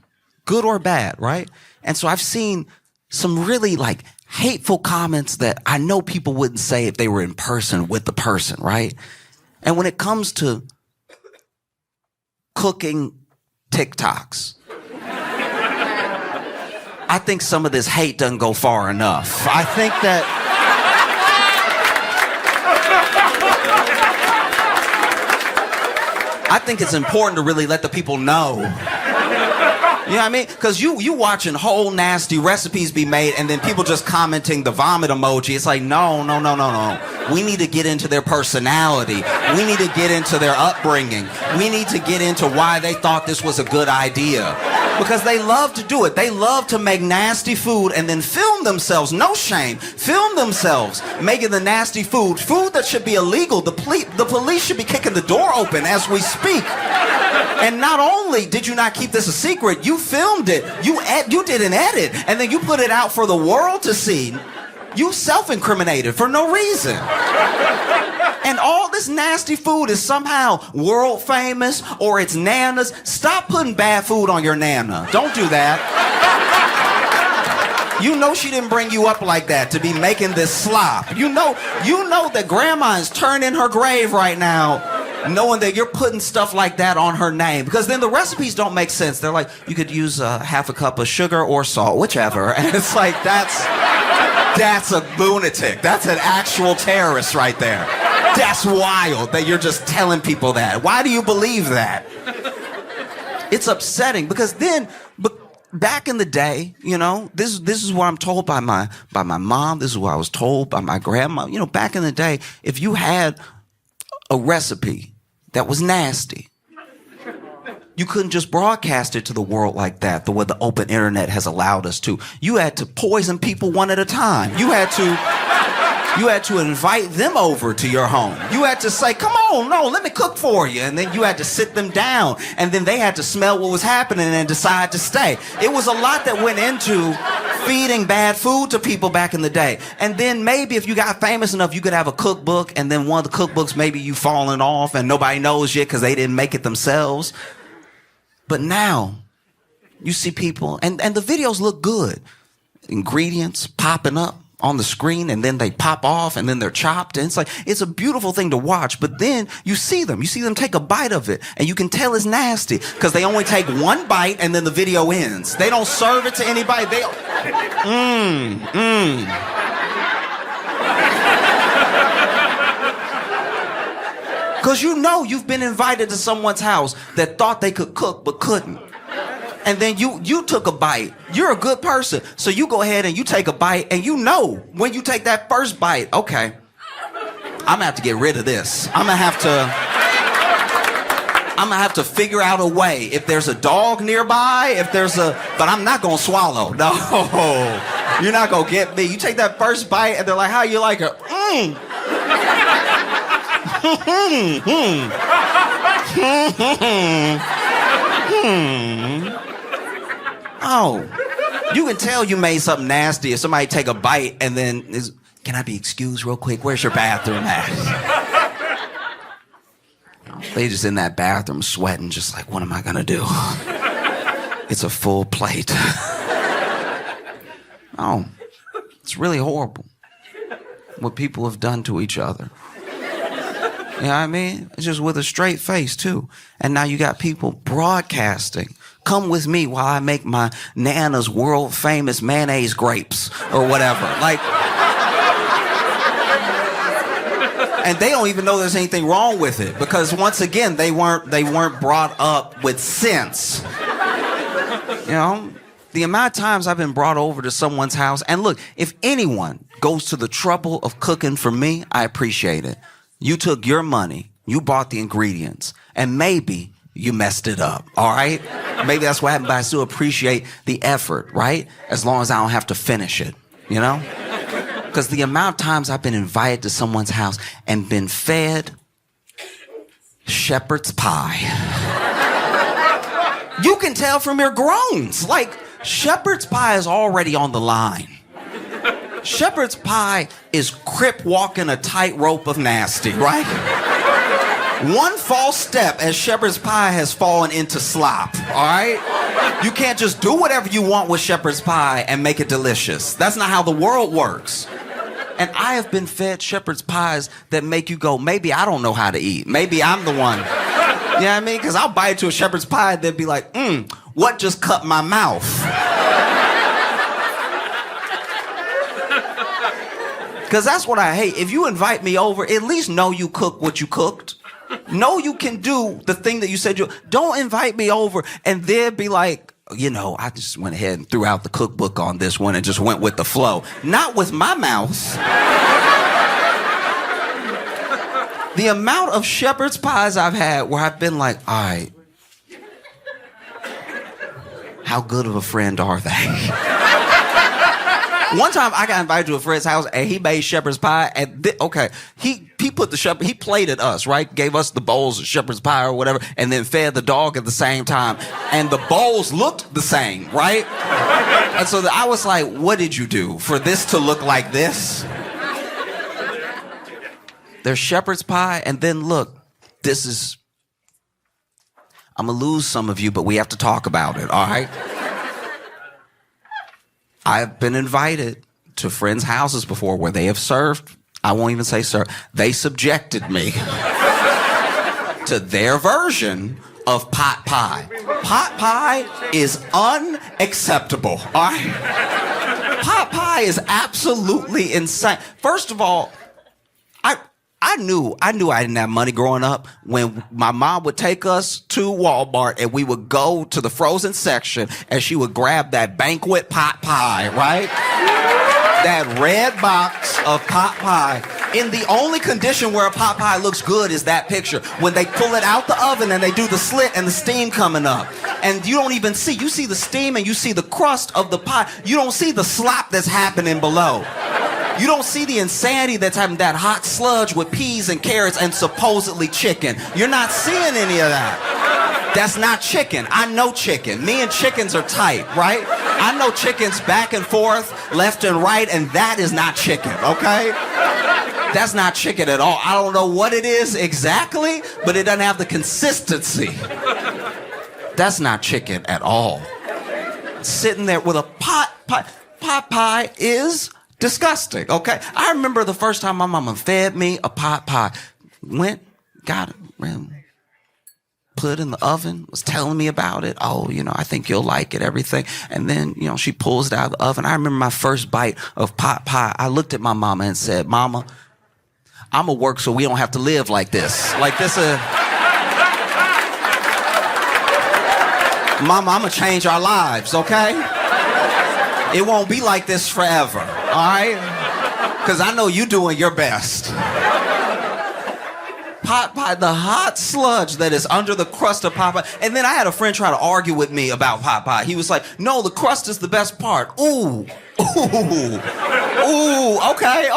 good or bad, right? And so I've seen some really like hateful comments that I know people wouldn't say if they were in person with the person, right? And when it comes to cooking TikToks, I think some of this hate doesn't go far enough. I think that it's important to really let the people know. You know what I mean? Because you watching whole nasty recipes be made and then people just commenting the vomit emoji. It's like, no. We need to get into their personality. We need to get into their upbringing. We need to get into why they thought this was a good idea. Because they love to do it. They love to make nasty food and then film themselves, no shame, film themselves making the nasty food that should be illegal. The police should be kicking the door open as we speak. And not only did you not keep this a secret, you filmed it. You did an edit, and then you put it out for the world to see. You self-incriminated for no reason. And all this nasty food is somehow world famous or it's Nana's. Stop putting bad food on your Nana. Don't do that. You know she didn't bring you up like that to be making this slop. You know that grandma is turning her grave right now knowing that you're putting stuff like that on her name, because then the recipes don't make sense. They're like, you could use half a cup of sugar or salt, whichever. And it's like, that's a lunatic. That's an actual terrorist right there. That's wild that you're just telling people that. Why do you believe that? It's upsetting because then, back in the day, you know, this is what I'm told by my mom. This is what I was told by my grandma. You know, back in the day, if you had a recipe that was nasty, you couldn't just broadcast it to the world like that, the way the open internet has allowed us to. You had to poison people one at a time. You had to invite them over to your home. You had to say, come on, no, let me cook for you. And then you had to sit them down. And then they had to smell what was happening and decide to stay. It was a lot that went into feeding bad food to people back in the day. And then maybe if you got famous enough, you could have a cookbook. And then one of the cookbooks, maybe you falling off and nobody knows yet because they didn't make it themselves. But now you see people, and the videos look good. Ingredients popping up on the screen, and then they pop off, and then they're chopped. And it's like, it's a beautiful thing to watch. But then you see them take a bite of it, and you can tell it's nasty because they only take one bite, and then the video ends. They don't serve it to anybody. Because you know you've been invited to someone's house that thought they could cook but couldn't. And then you took a bite. You're a good person. So you go ahead and you take a bite, and you know when you take that first bite, okay, I'm gonna have to get rid of this. I'm gonna have to figure out a way. If there's a dog nearby, but I'm not gonna swallow. No, you're not gonna get me. You take that first bite and they're like, how you like it? Oh, you can tell you made something nasty if somebody take a bite and then can I be excused real quick? Where's your bathroom at? They just in that bathroom sweating, just like, what am I gonna do? It's a full plate. Oh, it's really horrible what people have done to each other. You know what I mean? It's just with a straight face, too. And now you got people broadcasting. Come with me while I make my Nana's world famous mayonnaise grapes or whatever. Like, and they don't even know there's anything wrong with it because once again, they weren't brought up with sense. You know? The amount of times I've been brought over to someone's house, and look, if anyone goes to the trouble of cooking for me, I appreciate it. You took your money, you bought the ingredients, and maybe you messed it up, all right? Maybe that's what happened, but I still appreciate the effort, right? As long as I don't have to finish it, you know? Because the amount of times I've been invited to someone's house and been fed shepherd's pie. You can tell from your groans. Like, shepherd's pie is already on the line. Shepherd's pie is crip walking a tightrope of nasty, right? One false step and shepherd's pie has fallen into slop, all right? You can't just do whatever you want with shepherd's pie and make it delicious. That's not how the world works. And I have been fed shepherd's pies that make you go, maybe I don't know how to eat. Maybe I'm the one. You know what I mean? Because I'll bite into a shepherd's pie and they'd be like, what just cut my mouth? Because that's what I hate. If you invite me over, at least know you cook what you cooked. Know you can do the thing that you said you... Don't invite me over and then be like, you know, I just went ahead and threw out the cookbook on this one and just went with the flow. Not with my mouth. The amount of shepherd's pies I've had where I've been like, all right, how good of a friend are they? One time I got invited to a friend's house and he made shepherd's pie and he put he plated us, right? Gave us the bowls of shepherd's pie or whatever and then fed the dog at the same time. And the bowls looked the same, right? And so I was like, what did you do for this to look like this? There's shepherd's pie and then look, I'm gonna lose some of you, but we have to talk about it, all right? I've been invited to friends' houses before where they have served, I won't even say served, they subjected me to their version of pot pie. Pot pie is unacceptable, all right? Pot pie is absolutely insane. First of all, I knew I didn't have money growing up when my mom would take us to Walmart and we would go to the frozen section and she would grab that banquet pot pie, right? That red box of pot pie. In the only condition where a pot pie looks good is that picture. When they pull it out the oven and they do the slit and the steam coming up. And you don't even see, you see the steam and you see the crust of the pie. You don't see the slop that's happening below. You don't see the insanity that's having that hot sludge with peas and carrots and supposedly chicken. You're not seeing any of that. That's not chicken. I know chicken. Me and chickens are tight, right? I know chickens back and forth, left and right, and that is not chicken, okay? That's not chicken at all. I don't know what it is exactly, but it doesn't have the consistency. That's not chicken at all. Sitting there with a pot pie is disgusting, okay? I remember the first time my mama fed me a pot pie. Went, got it, put it in the oven, was telling me about it. Oh, you know, I think you'll like it, everything. And then, you know, she pulls it out of the oven. I remember my first bite of pot pie. I looked at my mama and said, Mama, I'm gonna work so we don't have to live like this. Like this, Mama, I'm gonna change our lives, okay? It won't be like this forever, all right? Because I know you're doing your best. Pot pie, the hot sludge that is under the crust of pot pie. And then I had a friend try to argue with me about pot pie. He was like, no, the crust is the best part. Ooh, okay.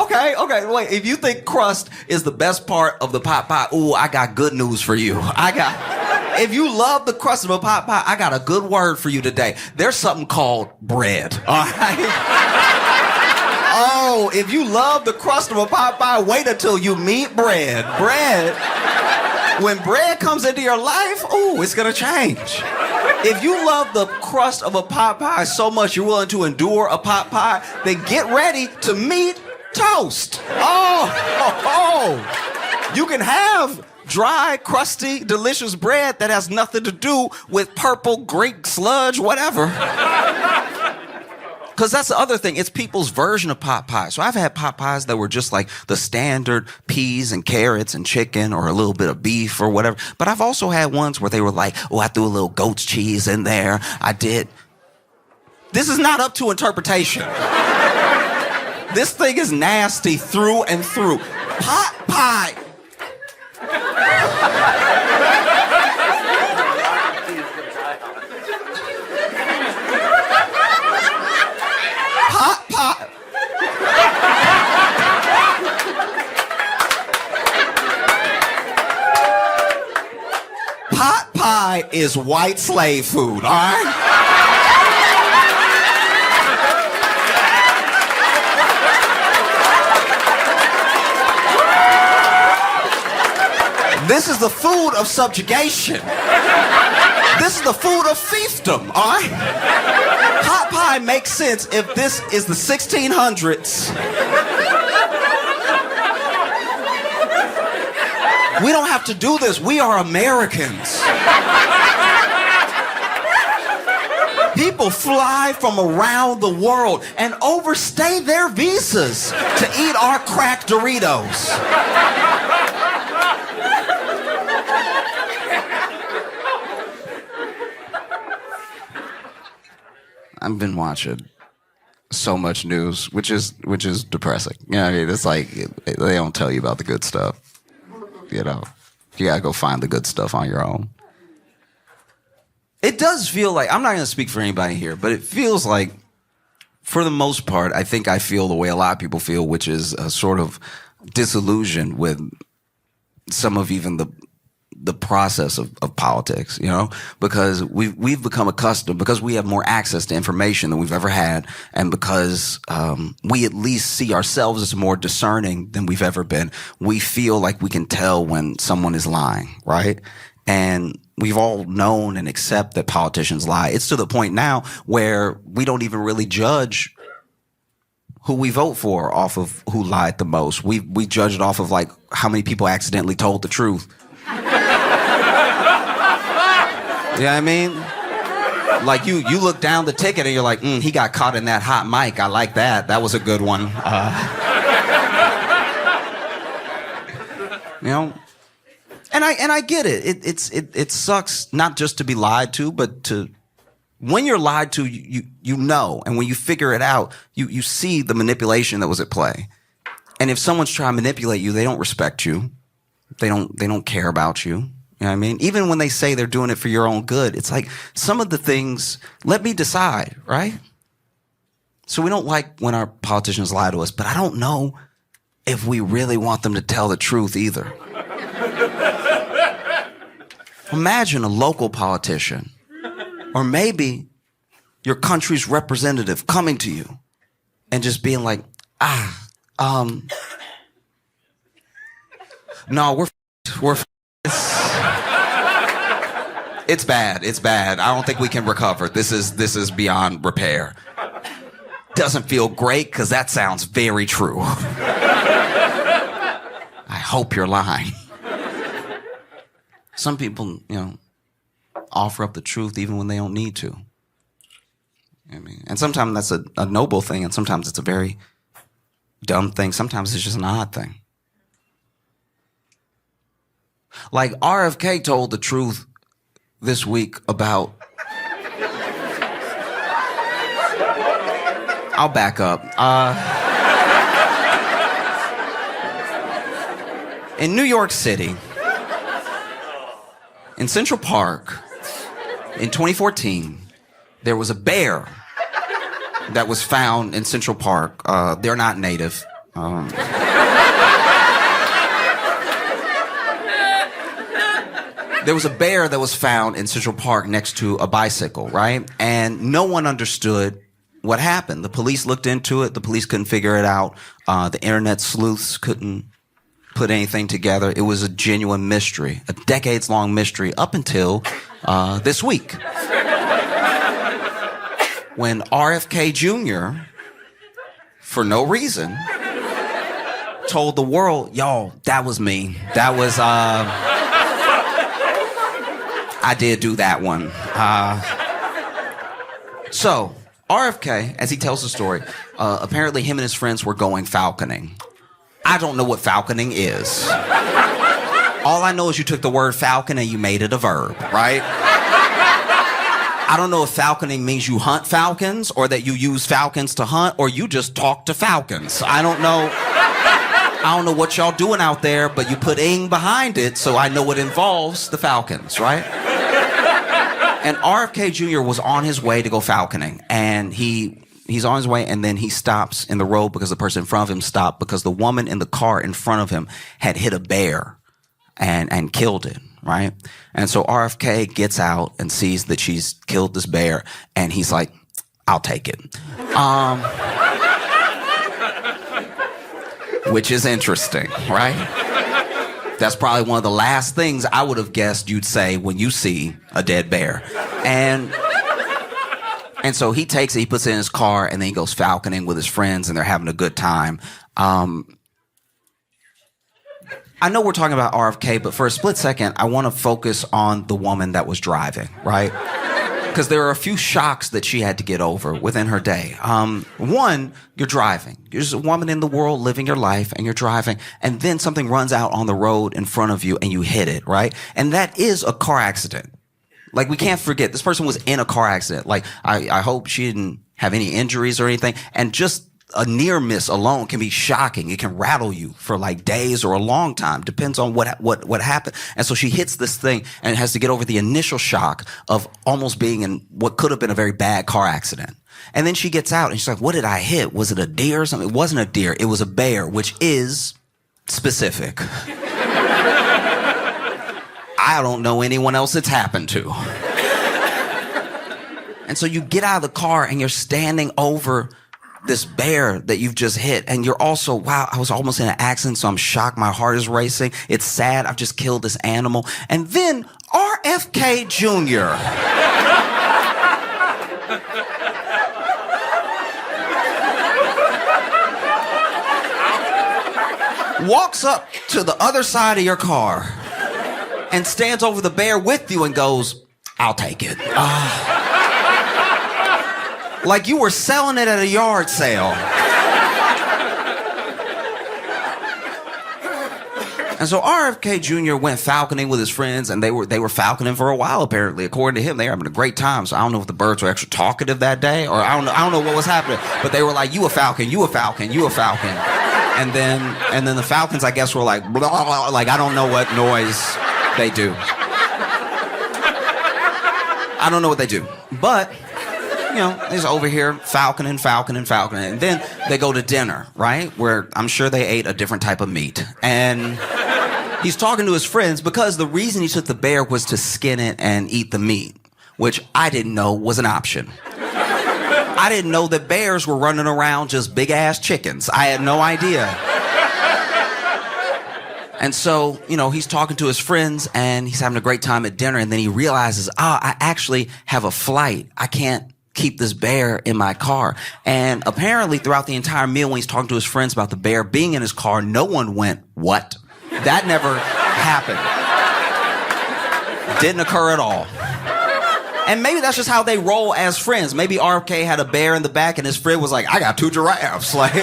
Wait, if you think crust is the best part of the pot pie, ooh, I got good news for you. If you love the crust of a pot pie, I got a good word for you today. There's something called bread, all right? Oh, if you love the crust of a pot pie, wait until you meet bread. Bread, when bread comes into your life, ooh, it's gonna change. If you love the crust of a pot pie so much you're willing to endure a pot pie, then get ready to meet toast. Oh. You can have dry, crusty, delicious bread that has nothing to do with purple Greek sludge, whatever. Because that's the other thing. It's people's version of pot pie. So I've had pot pies that were just like the standard peas and carrots and chicken or a little bit of beef or whatever. But I've also had ones where they were like, oh, I threw a little goat's cheese in there. I did. This is not up to interpretation. This thing is nasty through and through. Pot pie. Pot pie. pie is white slave food, all right? This is the food of subjugation. This is the food of fiefdom, all right? Hot pie makes sense if this is the 1600s. We don't have to do this. We are Americans. People fly from around the world and overstay their visas to eat our crack Doritos. I've been watching so much news, which is depressing. You know what I mean? It's like they don't tell you about the good stuff. You know, you gotta go find the good stuff on your own. It does feel like, I'm not gonna speak for anybody here, but it feels like, for the most part, I think I feel the way a lot of people feel, which is a sort of disillusion with some of even the process of politics, you know, because we've become accustomed, because we have more access to information than we've ever had, and because we at least see ourselves as more discerning than we've ever been, we feel like we can tell when someone is lying, right? And we've all known and accept that politicians lie. It's to the point now where we don't even really judge who we vote for off of who lied the most. We judge it off of like how many people accidentally told the truth. You know what I mean? Like you look down the ticket and you're like, he got caught in that hot mic. I like that. That was a good one. You know? And I get it. It sucks not just to be lied to, but to, when you're lied to, you know, and when you figure it out, you see the manipulation that was at play. And if someone's trying to manipulate you, they don't respect you. They don't care about you. You know what I mean? Even when they say they're doing it for your own good, it's like some of the things, let me decide, right? So we don't like when our politicians lie to us, but I don't know if we really want them to tell the truth either. Imagine a local politician, or maybe your country's representative coming to you and just being like, no, it's bad. I don't think we can recover. This is beyond repair. Doesn't feel great because that sounds very true. I hope you're lying. Some people, you know, offer up the truth even when they don't need to. You know what I mean? And sometimes that's a noble thing, and sometimes it's a very dumb thing. Sometimes it's just an odd thing. Like RFK told the truth this week about... I'll back up. In New York City, in Central Park, in 2014, there was a bear that was found in Central Park. They're not native. There was a bear that was found in Central Park next to a bicycle, right? And no one understood what happened. The police looked into it. The police couldn't figure it out. The internet sleuths couldn't put anything together. It was a genuine mystery, a decades-long mystery, up until this week, when RFK Jr., for no reason, told the world, y'all, that was me. That was, I did do that one. So, RFK, as he tells the story, apparently him and his friends were going falconing. I don't know what falconing is. All I know is you took the word falcon and you made it a verb, right? I don't know if falconing means you hunt falcons, or that you use falcons to hunt, or you just talk to falcons. I don't know what y'all doing out there, but you put ing behind it, so I know it involves the falcons, right? And RFK Jr. was on his way to go falconing, and he's on his way, and then he stops in the road because the person in front of him stopped because the woman in the car in front of him had hit a bear and killed it. right? And so RFK gets out and sees that she's killed this bear, and he's like, I'll take it. Which is interesting, right? That's probably one of the last things I would have guessed you'd say when you see a dead bear. And so he takes it, he puts it in his car, and then he goes falconing with his friends, and they're having a good time. I know we're talking about RFK, but for a split second, I want to focus on the woman that was driving, right? Because there are a few shocks that she had to get over within her day. One, you're driving. You're just a woman in the world living your life, and you're driving, and then something runs out on the road in front of you, and you hit it, right? And that is a car accident. Like, we can't forget, this person was in a car accident. Like, I hope she didn't have any injuries or anything. And just a near miss alone can be shocking. It can rattle you for like days or a long time. Depends on what happened. And so she hits this thing and has to get over the initial shock of almost being in what could have been a very bad car accident. And then she gets out and she's like, what did I hit? Was it a deer or something? It wasn't a deer. It was a bear, which is specific. I don't know anyone else it's happened to. And so you get out of the car and you're standing over this bear that you've just hit. And you're also, wow, I was almost in an accident, so I'm shocked. My heart is racing. It's sad. I've just killed this animal. And then RFK Jr. walks up to the other side of your car and stands over the bear with you and goes, I'll take it. Like you were selling it at a yard sale. And so RFK Jr. went falconing with his friends, and they were falconing for a while, apparently. According to him, they were having a great time. So I don't know if the birds were extra talkative that day, or I don't know what was happening. But they were like, you a falcon, you a falcon, you a falcon. And then the falcons, I guess, were like, blah, blah, blah, like I don't know what noise they do. I don't know what they do. But you know, he's over here falconing. And then they go to dinner, right? Where I'm sure they ate a different type of meat. And he's talking to his friends because the reason he took the bear was to skin it and eat the meat, which I didn't know was an option. I didn't know that bears were running around just big-ass chickens. I had no idea. And so, you know, he's talking to his friends and he's having a great time at dinner. And then he realizes, I actually have a flight. I can't keep this bear in my car. And apparently throughout the entire meal, when he's talking to his friends about the bear being in his car, no one went, what? That never happened. Didn't occur at all. And maybe that's just how they roll as friends. Maybe RFK had a bear in the back and his friend was like, I got 2 giraffes. Like,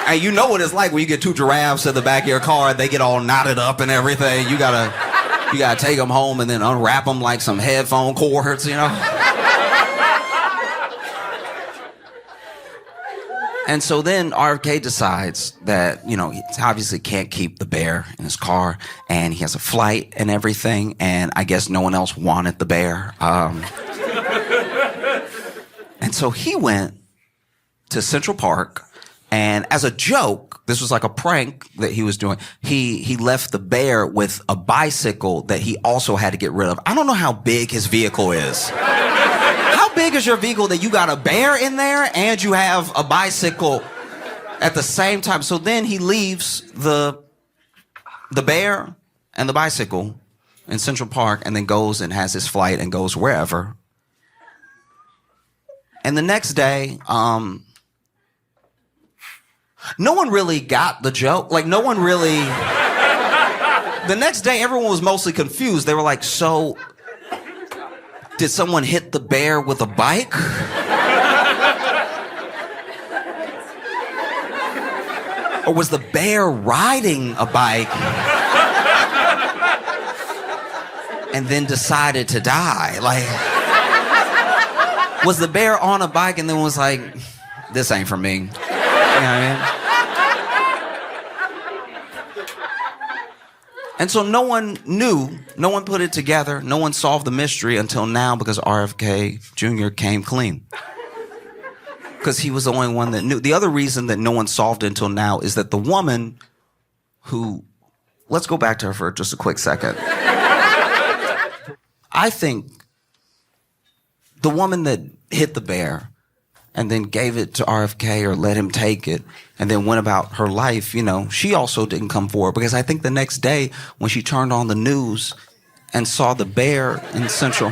and you know what it's like when you get 2 giraffes in the back of your car, they get all knotted up and everything. You gotta take them home and then unwrap them like some headphone cords, you know? And so then RFK decides that, you know, he obviously can't keep the bear in his car, and he has a flight and everything, and I guess no one else wanted the bear. And so he went to Central Park, and as a joke, this was like a prank that he was doing, he left the bear with a bicycle that he also had to get rid of. I don't know how big his vehicle is. How big is your vehicle that you got a bear in there and you have a bicycle at the same time? So then he leaves the bear and the bicycle in Central Park and then goes and has his flight and goes wherever. And the next day, no one really got the joke. Like, no one really... The next day, everyone was mostly confused. They were like, so... did someone hit the bear with a bike? Or was the bear riding a bike and then decided to die? Like, was the bear on a bike and then was like, this ain't for me? You know what I mean? And so no one knew, no one put it together, no one solved the mystery until now because RFK Jr. came clean. Because he was the only one that knew. The other reason that no one solved it until now is that the woman who let's go back to her for just a quick second. I think the woman that hit the bear and then gave it to RFK or let him take it and then went about her life, you know, she also didn't come forward, because I think the next day when she turned on the news and saw the bear in Central...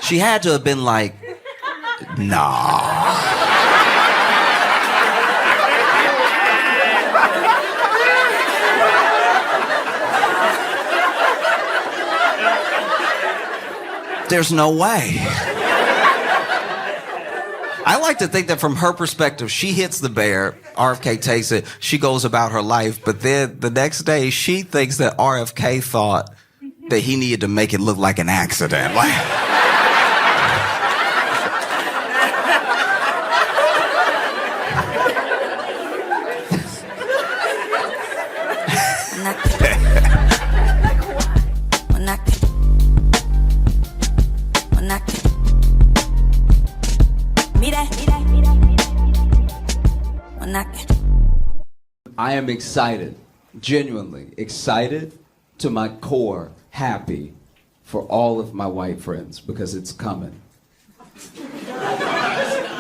She had to have been like, nah. There's no way. I like to think that from her perspective, she hits the bear, RFK takes it, she goes about her life, but then the next day she thinks that RFK thought that he needed to make it look like an accident. Like, I am excited, genuinely excited to my core, happy for all of my white friends, because it's coming.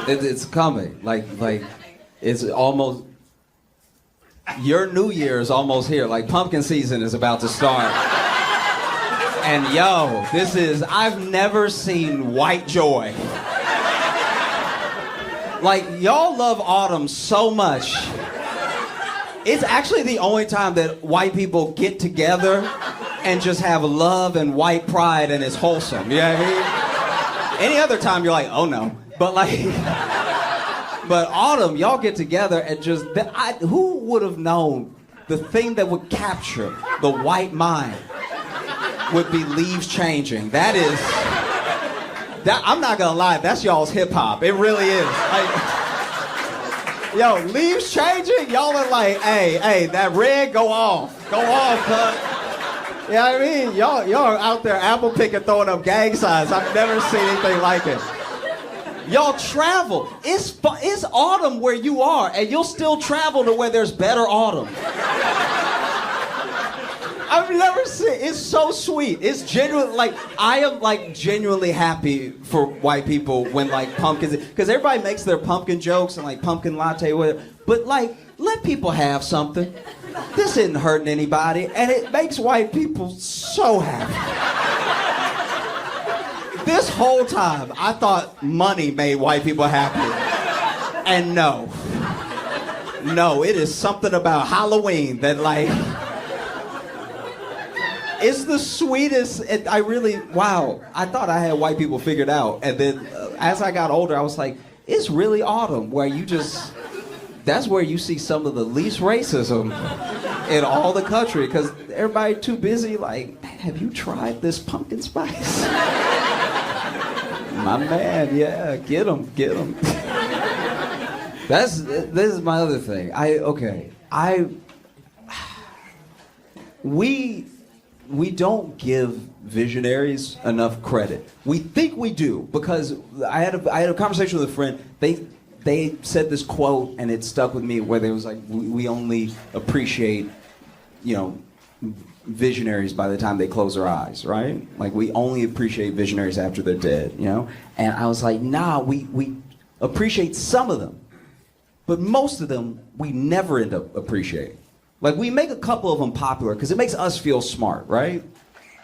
It's coming. Like it's almost, your new year is almost here. Like pumpkin season is about to start. And yo, I've never seen white joy. Like, y'all love autumn so much. It's actually the only time that white people get together and just have love and white pride, and it's wholesome. You know what I mean? Any other time you're like, oh no. But but autumn, y'all get together and just, who would have known the thing that would capture the white mind would be leaves changing? I'm not gonna lie, that's y'all's hip hop. It really is. Like, yo, leaves changing? Y'all are like, hey, that red, go off, cuz. You know what I mean? Y'all are out there apple picking, throwing up gang signs. I've never seen anything like it. Y'all travel. It's autumn where you are, and you'll still travel to where there's better autumn. I've never seen, it's so sweet. It's genuine, like, I am like genuinely happy for white people when like pumpkins, because everybody makes their pumpkin jokes and like pumpkin latte, whatever, but like, let people have something. This isn't hurting anybody, and it makes white people so happy. This whole time, I thought money made white people happy. And no, it is something about Halloween that like, it's the sweetest. I thought I had white people figured out. And then as I got older, I was like, it's really autumn where that's where you see some of the least racism in all the country, because everybody too busy like, have you tried this pumpkin spice? My man, yeah, get him. This is my other thing. We don't give visionaries enough credit. We think we do, because I had a conversation with a friend. They said this quote, and it stuck with me, where they was like, we only appreciate, visionaries by the time they close their eyes, right? Like, we only appreciate visionaries after they're dead, And I was like, nah, we appreciate some of them, but most of them we never end up appreciating. Like, we make a couple of them popular because it makes us feel smart, right?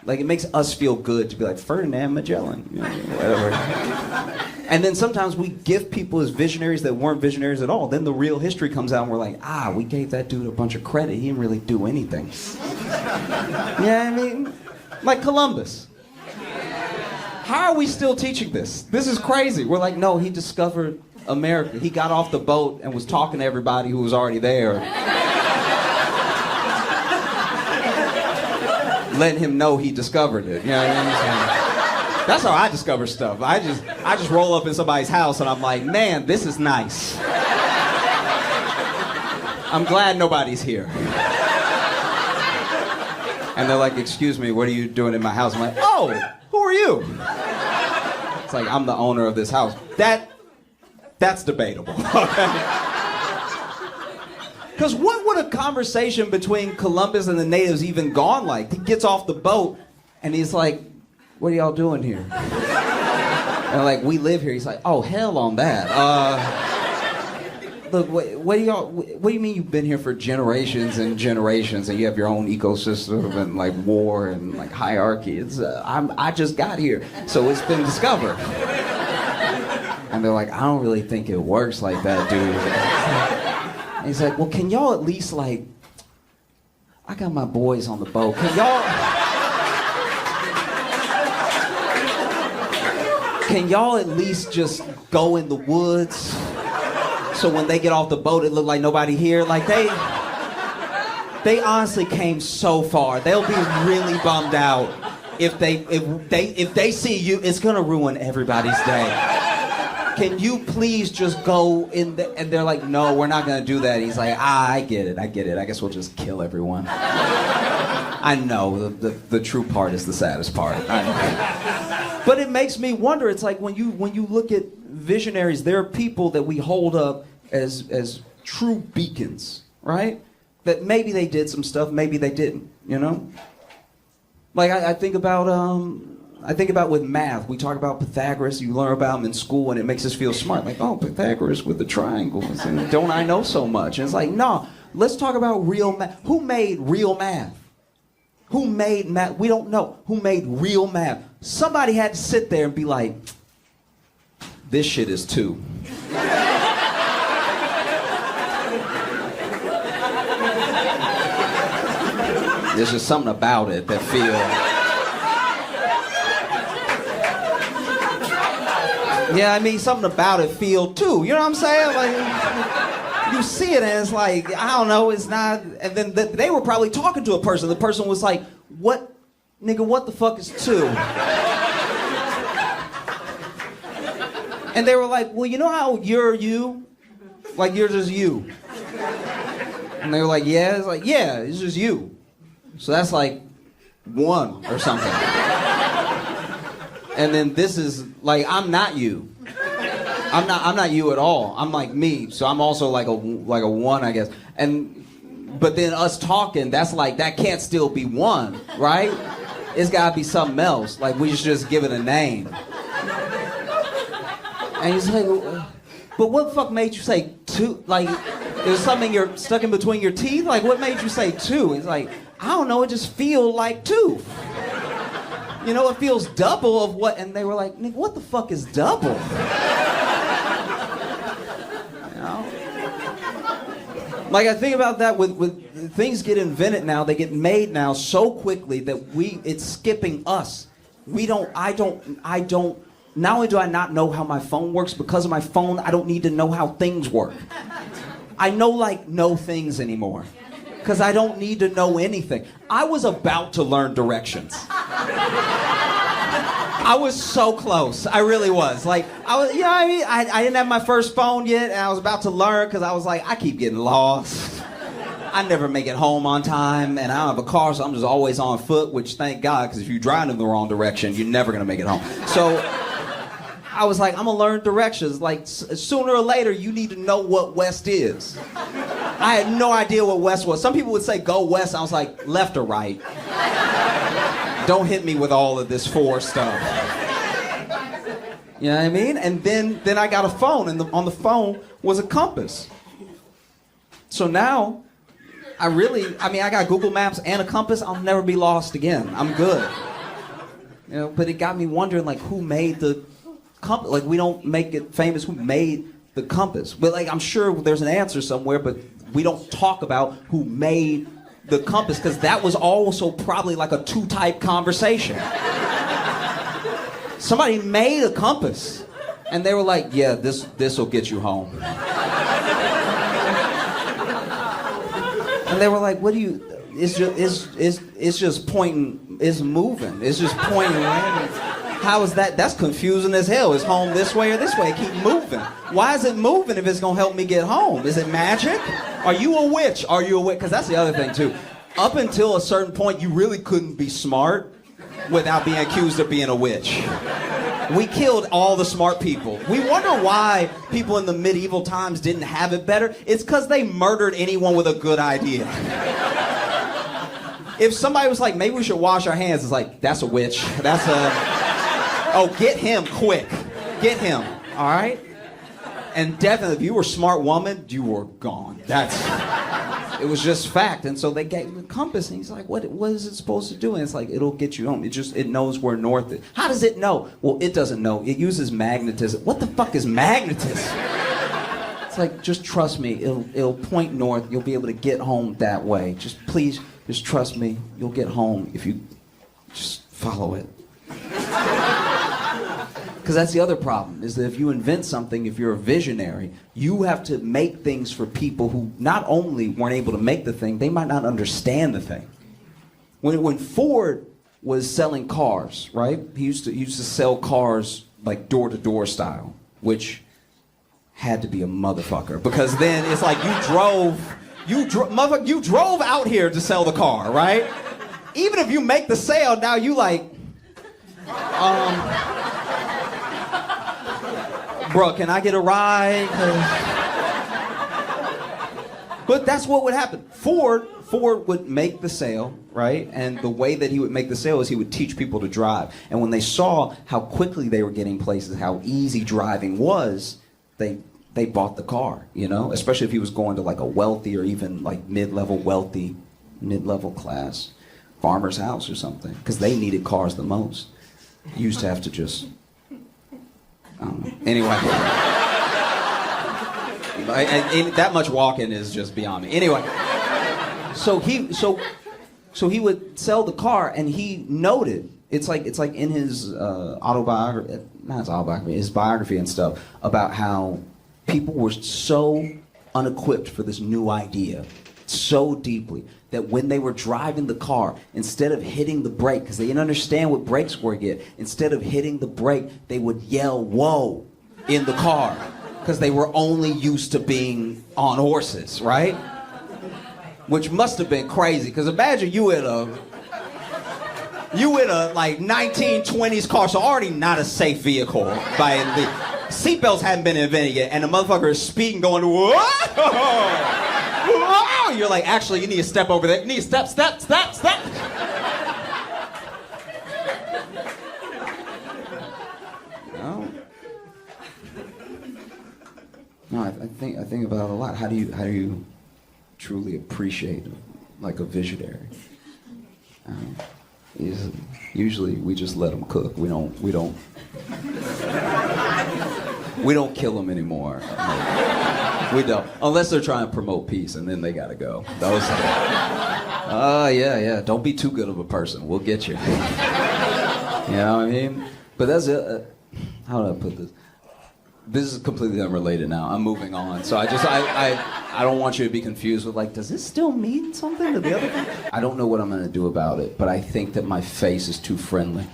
Like, it makes us feel good to be like, Ferdinand Magellan, whatever. And then sometimes we give people as visionaries that weren't visionaries at all. Then the real history comes out and we're like, we gave that dude a bunch of credit. He didn't really do anything. You know what I mean? Like Columbus. How are we still teaching this? This is crazy. We're like, no, he discovered America. He got off the boat and was talking to everybody who was already there. Letting him know he discovered it. You know what I mean? That's how I discover stuff. I just roll up in somebody's house and I'm like, man, this is nice. I'm glad nobody's here. And they're like, excuse me, what are you doing in my house? I'm like, oh, who are you? It's like, I'm the owner of this house. That's debatable. Because what would a conversation between Columbus and the natives even gone like? He gets off the boat and he's like, what are y'all doing here? And like, we live here. He's like, oh, hell on that. Look, what do you mean you've been here for generations and generations and you have your own ecosystem and like war and like hierarchy? It's I just got here, so it's been discovered. And they're like, I don't really think it works like that, dude. And he's like, well, can y'all at least like, I got my boys on the boat. Can y'all at least just go in the woods? So when they get off the boat, it look like nobody here. Like they honestly came so far. They'll be really bummed out if they see you. It's gonna ruin everybody's day. Can you please just go in the? And they're like, no, we're not gonna do that. He's like, I get it. I guess we'll just kill everyone. I know the true part is the saddest part. I know. But it makes me wonder. It's like when you look at visionaries, there are people that we hold up as true beacons, right? That maybe they did some stuff, maybe they didn't, you know? Like I think about with math. We talk about Pythagoras, you learn about him in school and it makes us feel smart. Like, oh, Pythagoras with the triangles, and don't I know so much? And it's like, no, let's talk about real math. Who made real math? Who made math? We don't know. Who made real math? Somebody had to sit there and be like, this shit is 2. There's just something about it that feels... Yeah, I mean, something about it feel 2. You know what I'm saying? Like, you see it and it's like, I don't know, it's not... And then they were probably talking to a person. The person was like, what? Nigga, what the fuck is 2? And they were like, well, you know how you're you? Like, you're just you. And they were like, yeah? It's like, yeah, it's just you. So that's like 1 or something. And then this is, like, I'm not you. I'm not you at all. I'm like me. So I'm also like a 1, I guess. But then us talking, that's like, that can't still be 1, right? It's gotta be something else. Like, we should just give it a name. And he's like, but what the fuck made you say 2? Like, there's something you're stuck in between your teeth? Like, what made you say 2? He's like, I don't know, it just feels like 2. You know, it feels double of what, and they were like, nigga, what the fuck is double? You know? Like, I think about that with things get invented now, they get made now so quickly that it's skipping us. I don't, not only do I not know how my phone works, because of my phone, I don't need to know how things work. I no things anymore. Because I don't need to know anything. I was about to learn directions. I was so close. I really was. Like, I was, you know what I mean? I didn't have my first phone yet, and I was about to learn because I was like, I keep getting lost. I never make it home on time, and I don't have a car, so I'm just always on foot, which thank God, because if you drive in the wrong direction, you're never going to make it home. So I was like, I'm going to learn directions. Like, sooner or later, you need to know what west is. I had no idea what west was. Some people would say, go west. I was like, left or right? Don't hit me with all of this 4 stuff. You know what I mean? And then I got a phone, and on the phone was a compass. So now, I got Google Maps and a compass. I'll never be lost again. I'm good. You know, but it got me wondering, like, who made the compass? Like, we don't make it famous who made the compass. But, like, I'm sure there's an answer somewhere, but we don't talk about who made the compass, because that was also probably like a 2-type conversation. Somebody made a compass, and they were like, yeah, this will get you home. And they were like, what do you, it's just pointing, it's moving, it's just pointing random. How is that? That's confusing as hell. Is home this way or this way? Keep moving. Why is it moving if it's gonna help me get home? Is it magic? Are you a witch? Are you a witch? Because that's the other thing too. Up until a certain point, you really couldn't be smart without being accused of being a witch. We killed all the smart people. We wonder why people in the medieval times didn't have it better. It's because they murdered anyone with a good idea. If somebody was like, maybe we should wash our hands, it's like, that's a witch. Oh, get him quick. Get him, all right? And definitely, if you were a smart woman, you were gone. It was just fact. And so they gave him a compass, and he's like, what is it supposed to do? And it's like, it'll get you home. It knows where north is. How does it know? Well, it doesn't know. It uses magnetism. What the fuck is magnetism? It's like, just trust me. It'll point north. You'll be able to get home that way. Please trust me. You'll get home if you just follow it. Because that's the other problem, is that if you invent something, if you're a visionary, you have to make things for people who not only weren't able to make the thing, they might not understand the thing. When Ford was selling cars, right? He used to sell cars like door-to-door style, which had to be a motherfucker. Because then it's like you drove out here to sell the car, right? Even if you make the sale, now you like, bro, can I get a ride? But that's what would happen. Ford would make the sale, right? And the way that he would make the sale is he would teach people to drive. And when they saw how quickly they were getting places, how easy driving was, they bought the car, you know? Especially if he was going to like a wealthy or even like mid-level class farmer's house or something. Because they needed cars the most. You used to have to just... I don't know. Anyway. And that much walking is just beyond me. Anyway. So he would sell the car, and he noted, it's like in his autobiography, not his autobiography, his biography and stuff, about how people were so unequipped for this new idea so deeply that when they were driving the car, instead of hitting the brake, because they didn't understand what brakes were yet, instead of hitting the brake, they would yell, "Whoa," in the car, because they were only used to being on horses, right? Which must have been crazy, because imagine you in a like 1920s car, so already not a safe vehicle by the seatbelts hadn't been invented yet, and the motherfucker is speeding, going, "Whoa!" Whoa! You're like, actually, you need to step over there. You need to step. No, I think about it a lot. How do you truly appreciate like a visionary? Usually we just let them cook. We don't kill them anymore. We don't, unless they're trying to promote peace, and then they gotta go. Those. Yeah. Don't be too good of a person. We'll get you. You know what I mean? But that's it. How do I put this? This is completely unrelated now. I'm moving on. So I don't want you to be confused with like, does this still mean something to the other thing? I don't know what I'm gonna do about it, but I think that my face is too friendly.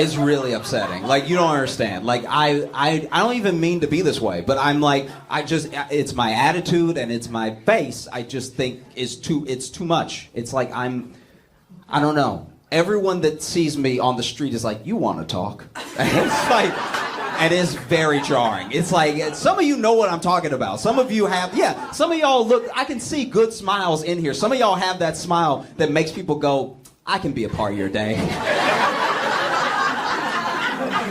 It's really upsetting. Like, you don't understand. Like, I don't even mean to be this way, but I'm like, it's my attitude and it's my face. I just think it's too much. It's like I don't know. Everyone that sees me on the street is like, you want to talk? And it's like, and it's very jarring. It's like, some of you know what I'm talking about. Some of you have, some of y'all look, I can see good smiles in here. Some of y'all have that smile that makes people go, I can be a part of your day.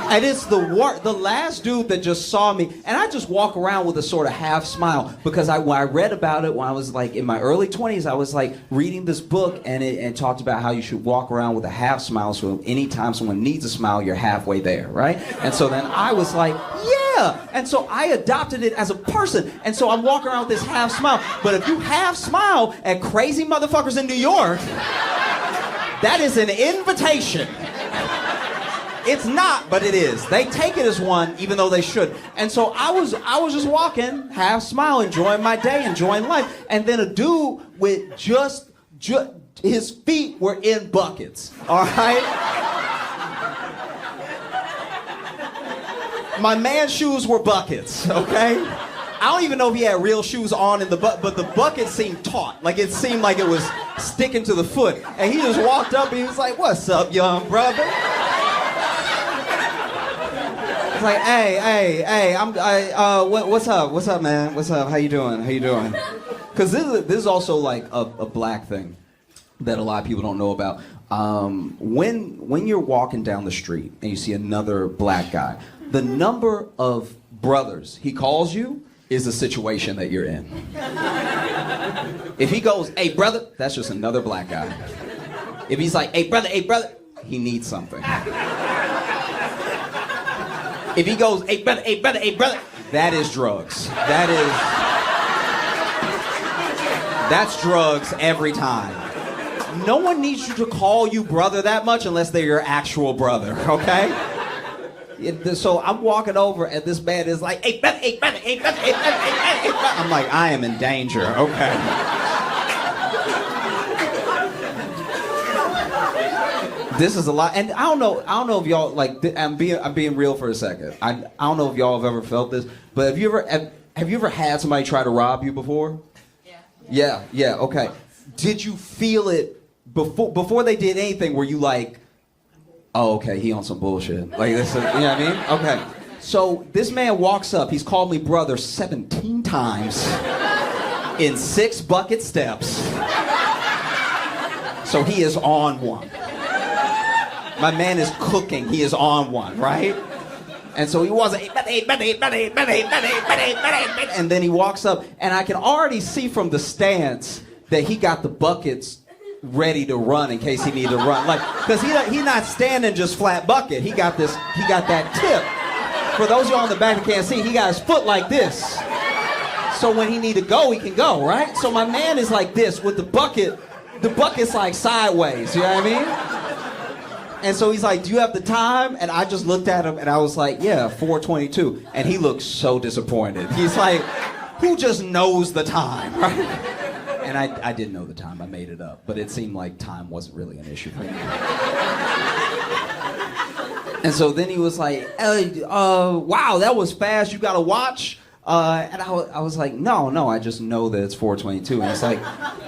And it's the last dude that just saw me, and I just walk around with a sort of half smile, because when I read about it when I was like in my early 20s, I was like reading this book, and it talked about how you should walk around with a half smile, so anytime someone needs a smile, you're halfway there, right? And so then I was like, yeah! And so I adopted it as a person, and so I'm walking around with this half smile. But if you half smile at crazy motherfuckers in New York, that is an invitation. It's not, but it is. They take it as one, even though they should. And so I was just walking, half smile, enjoying my day, enjoying life. And then a dude with just his feet were in buckets. All right? My man's shoes were buckets, okay? I don't even know if he had real shoes on in the but the bucket seemed taut. Like, it seemed like it was sticking to the foot. And he just walked up and he was like, "What's up, young brother?" It's like, what's up, man? What's up? How you doing? Because this is also like a black thing that a lot of people don't know about. When you're walking down the street and you see another black guy, the number of brothers he calls you is the situation that you're in. If he goes, hey brother, that's just another black guy. If he's like, hey brother, he needs something. If he goes, hey brother, that is drugs. That's drugs every time. No one needs you to call you brother that much unless they're your actual brother, okay? So I'm walking over and this man is like, hey brother. I'm like, I am in danger, okay? This is a lot, and I don't know if y'all like. I'm being real for a second. I don't know if y'all have ever felt this, but have you ever had somebody try to rob you before? Yeah. Okay. Did you feel it before they did anything? Were you like, oh, okay, he on some bullshit? Like this, you know what I mean? Okay. So this man walks up. He's called me brother 17 times in 6 bucket steps. So he is on one. My man is cooking. He is on one, right? And so he was, and then he walks up, and I can already see from the stance that he got the buckets ready to run in case he needed to run. Like, because he not standing just flat bucket. He got that tip. For those of y'all in the back that can't see, he got his foot like this. So when he need to go, he can go, right? So my man is like this with the bucket. The bucket's like sideways, you know what I mean? And so he's like, do you have the time? And I just looked at him and I was like, yeah, 4:22. And he looked so disappointed. He's like, who just knows the time, right? And I didn't know the time, I made it up. But it seemed like time wasn't really an issue for me. And so then he was like, hey, wow, that was fast, you got a watch? And I was like, no, I just know that it's 4:22. And it's like,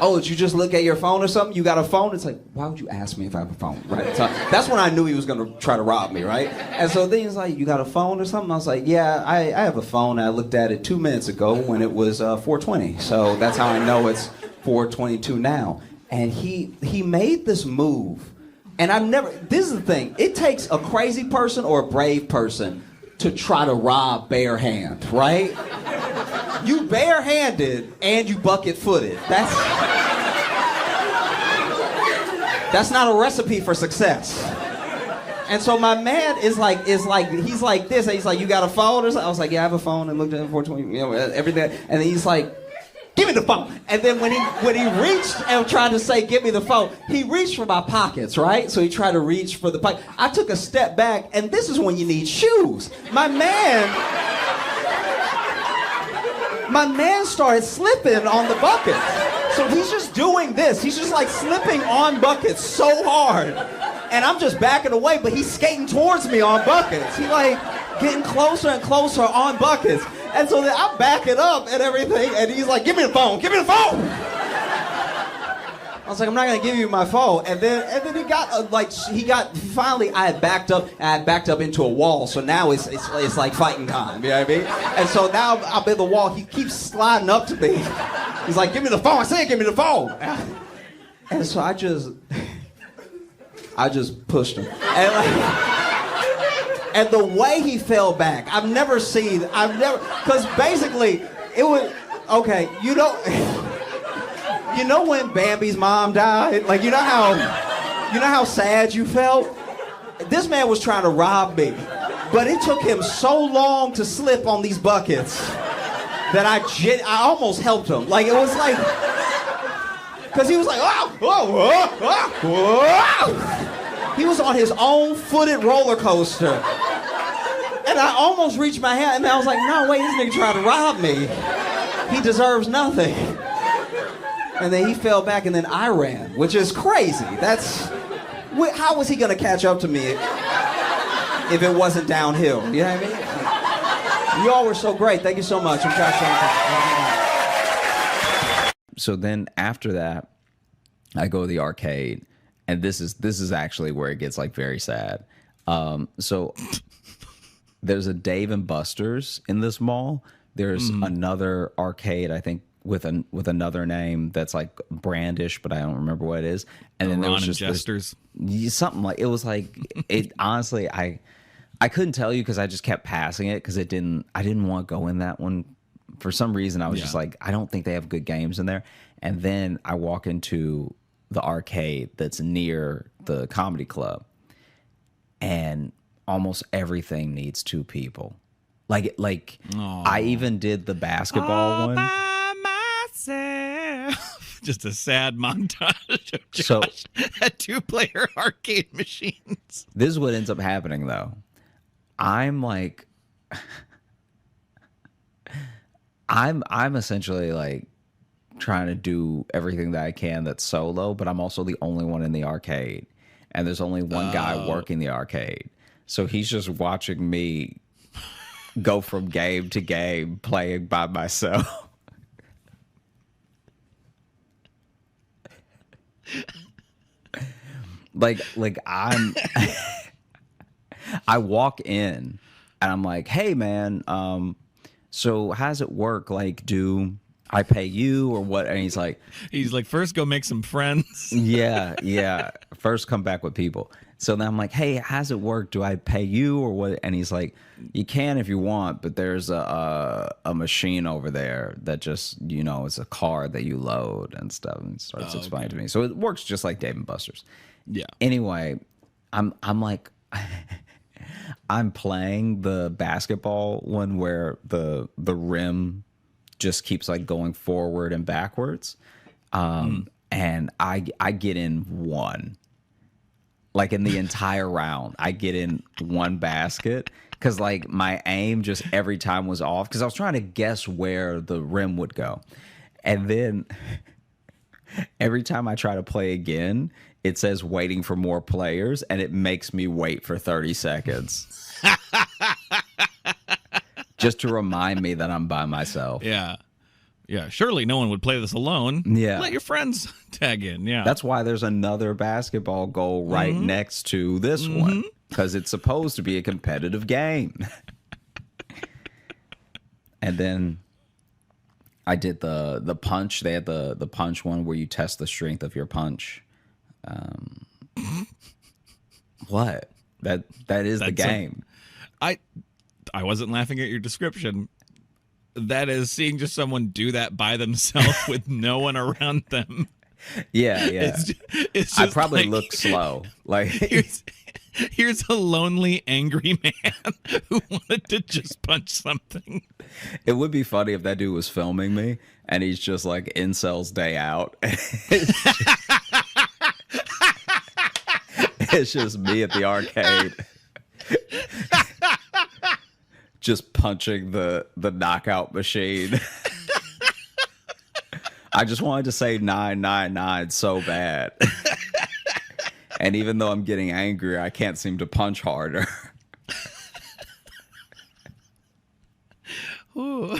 oh, did you just look at your phone or something? You got a phone? It's like, why would you ask me if I have a phone, right? So that's when I knew he was going to try to rob me, right? And so then he's like, you got a phone or something? I was like, yeah, I have a phone. I looked at it 2 minutes ago when it was 4:20. So that's how I know it's 4:22 now. And he made this move. And this is the thing, it takes a crazy person or a brave person to try to rob bare hand, right? You barehanded and you bucket-footed. That's not a recipe for success. And so my man he's like this, and he's like, you got a phone or something? I was like, yeah, I have a phone, and looked at it 4:20, you know, everything. And then he's like, give me the phone. And then when he reached and tried to say, give me the phone, he reached for my pockets, right? So he tried to reach for the pocket. I took a step back, and this is when you need shoes. My man started slipping on the bucket. So he's just doing this. He's just like slipping on buckets so hard. And I'm just backing away, but he's skating towards me on buckets. He's like getting closer and closer on buckets. And so then I'm backing up and everything, and he's like, give me the phone. I was like, I'm not gonna give you my phone. And then finally I had backed up into a wall. So now it's like fighting time, you know what I mean? And so now I'm in the wall, he keeps sliding up to me. He's like, give me the phone. I said, give me the phone. And so I just pushed him. And the way he fell back, because basically, it was, okay, you know when Bambi's mom died? Like, you know how sad you felt? This man was trying to rob me, but it took him so long to slip on these buckets that I almost helped him. Like, it was like, because he was like, he was on his own footed roller coaster. And I almost reached my hand, and I was like, no, wait, this nigga tried to rob me. He deserves nothing. And then he fell back, and then I ran, which is crazy. How was he going to catch up to me if it wasn't downhill? You know what I mean? You all were so great. Thank you so much. I'm Josh. So then after that, I go to the arcade, and this is actually where it gets like very sad. So there's a Dave and Buster's in this mall. There's another arcade, I think, with another name that's like Brandish, but I don't remember what it is. And then there was just Jesters. something like, it was like, it honestly, I couldn't tell you because I just kept passing it because I didn't want to go in that one. For some reason, I was just like, I don't think they have good games in there. And then I walk into the arcade that's near the comedy club, and almost everything needs 2 people. Like I even did the basketball one. By myself. Just a sad montage of Josh So- at 2-player arcade machines. This is what ends up happening though. I'm like, I'm essentially like trying to do everything that I can that's solo, but I'm also the only one in the arcade, and there's only one guy working the arcade, so he's just watching me go from game to game playing by myself. like I'm I walk in and I'm like, hey man, so how does it work? Like, do I pay you or what? And he's like, first go make some friends. yeah. First come back with people. So then I'm like, hey, how's it work? Do I pay you or what? And he's like, you can if you want, but there's a machine over there that just, it's a card that you load and stuff, and starts explaining to me. So it works just like Dave and Buster's. Yeah. Anyway, I'm like, I'm playing the basketball one where the rim just keeps like going forward and backwards. And I get in one. Like in the entire round, I get in one basket because like my aim just every time was off because I was trying to guess where the rim would go. And then every time I try to play again, it says waiting for more players, and it makes me wait for 30 seconds. Just to remind me that I'm by myself. Yeah. Yeah, surely no one would play this alone. Yeah. Let your friends tag in, yeah. That's why there's another basketball goal right next to this one, because it's supposed to be a competitive game. And then I did the punch. They had the punch one where you test the strength of your punch. What? That is the game. I wasn't laughing at your description. That is seeing just someone do that by themselves with no one around them. Yeah. It's just I probably like, look slow. Like here's a lonely, angry man who wanted to just punch something. it would be funny if that dude was filming me and he's just like incels day out. It's just me at the arcade. Just punching the knockout machine. I just wanted to say 999 so bad. And even though I'm getting angrier, I can't seem to punch harder. Ooh,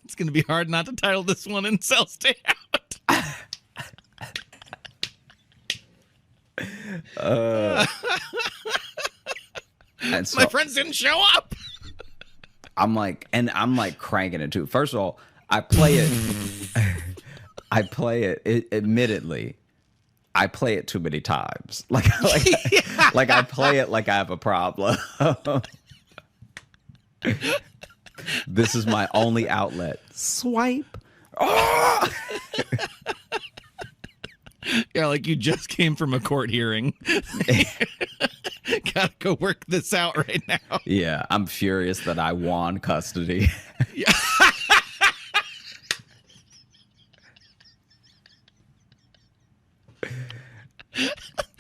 it's going to be hard not to title this one Incel Stay Out. And so My friends didn't show up. I'm like cranking it too. First of all, I play it. Admittedly, I play it too many times. Like I play it like I have a problem. This is my only outlet. Swipe. Oh! Yeah, like you just came from a court hearing. Gotta go work this out right now. Yeah, I'm furious that I won custody. Yeah.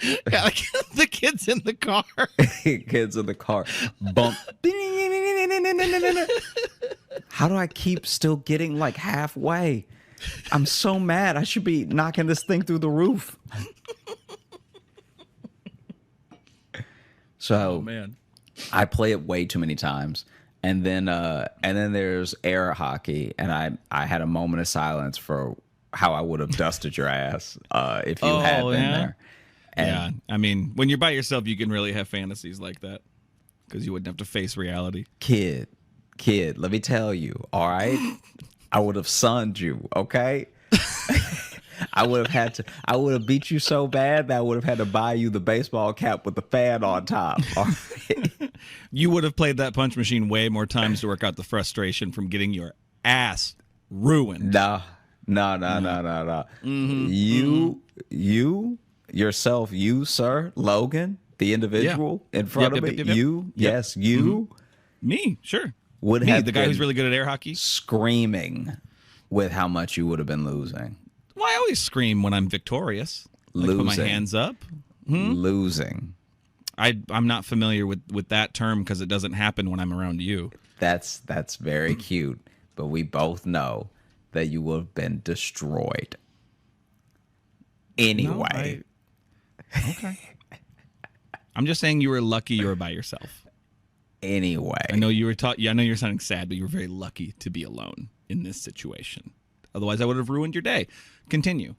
Yeah, like the kids in the car. Kids in the car. Bump. How do I keep still getting like halfway? I'm so mad. I should be knocking this thing through the roof. So, Oh man. I play it way too many times. And then there's air hockey, and I had a moment of silence for how I would have dusted your ass if you had been there. And Yeah, I mean, when you're by yourself, you can really have fantasies like that. because you wouldn't have to face reality. Kid, let me tell you, all right? I would have sunned you, okay? I would have beat you so bad that I would have had to buy you the baseball cap with the fan on top. All right? You would have played that punch machine way more times to work out the frustration from getting your ass ruined. No. You, yourself, you, sir, Logan, the individual in front of me, you, yes, you. Me, sure. Would Me, have the guy been who's really good at air hockey. screaming with how much you would have been losing. Well, I always scream when I'm victorious. Like, put my Losing. hands up. Losing. I'm not familiar with that term because it doesn't happen when I'm around you. That's very cute, but we both know that you would have been destroyed. Anyway. Okay. I'm just saying you were lucky you were by yourself. Anyway. I know you were I know you're sounding sad, but you were very lucky to be alone in this situation. Otherwise, I would have ruined your day. Continue.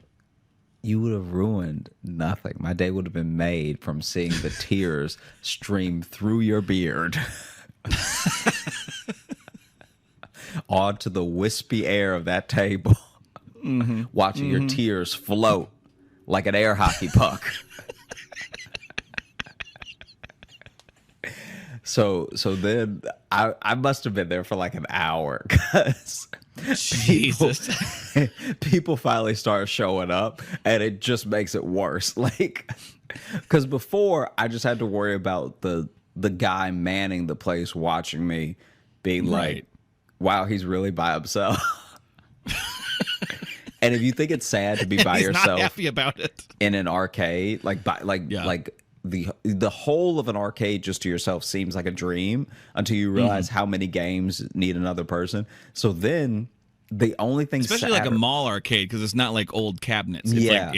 You would have ruined nothing. My day would have been made from seeing the tears stream through your beard onto the wispy air of that table, watching your tears float like an air hockey puck. So then I must have been there for like an hour because people finally start showing up, and it just makes it worse. Like, because before I just had to worry about the guy manning the place watching me, being like, "Wow, he's really by himself." And if you think it's sad to be by He's yourself, not happy about it in an arcade, like the whole of an arcade just to yourself seems like a dream until you realize how many games need another person. So then the only thing, especially like a mall arcade, because it's not like old cabinets. It's like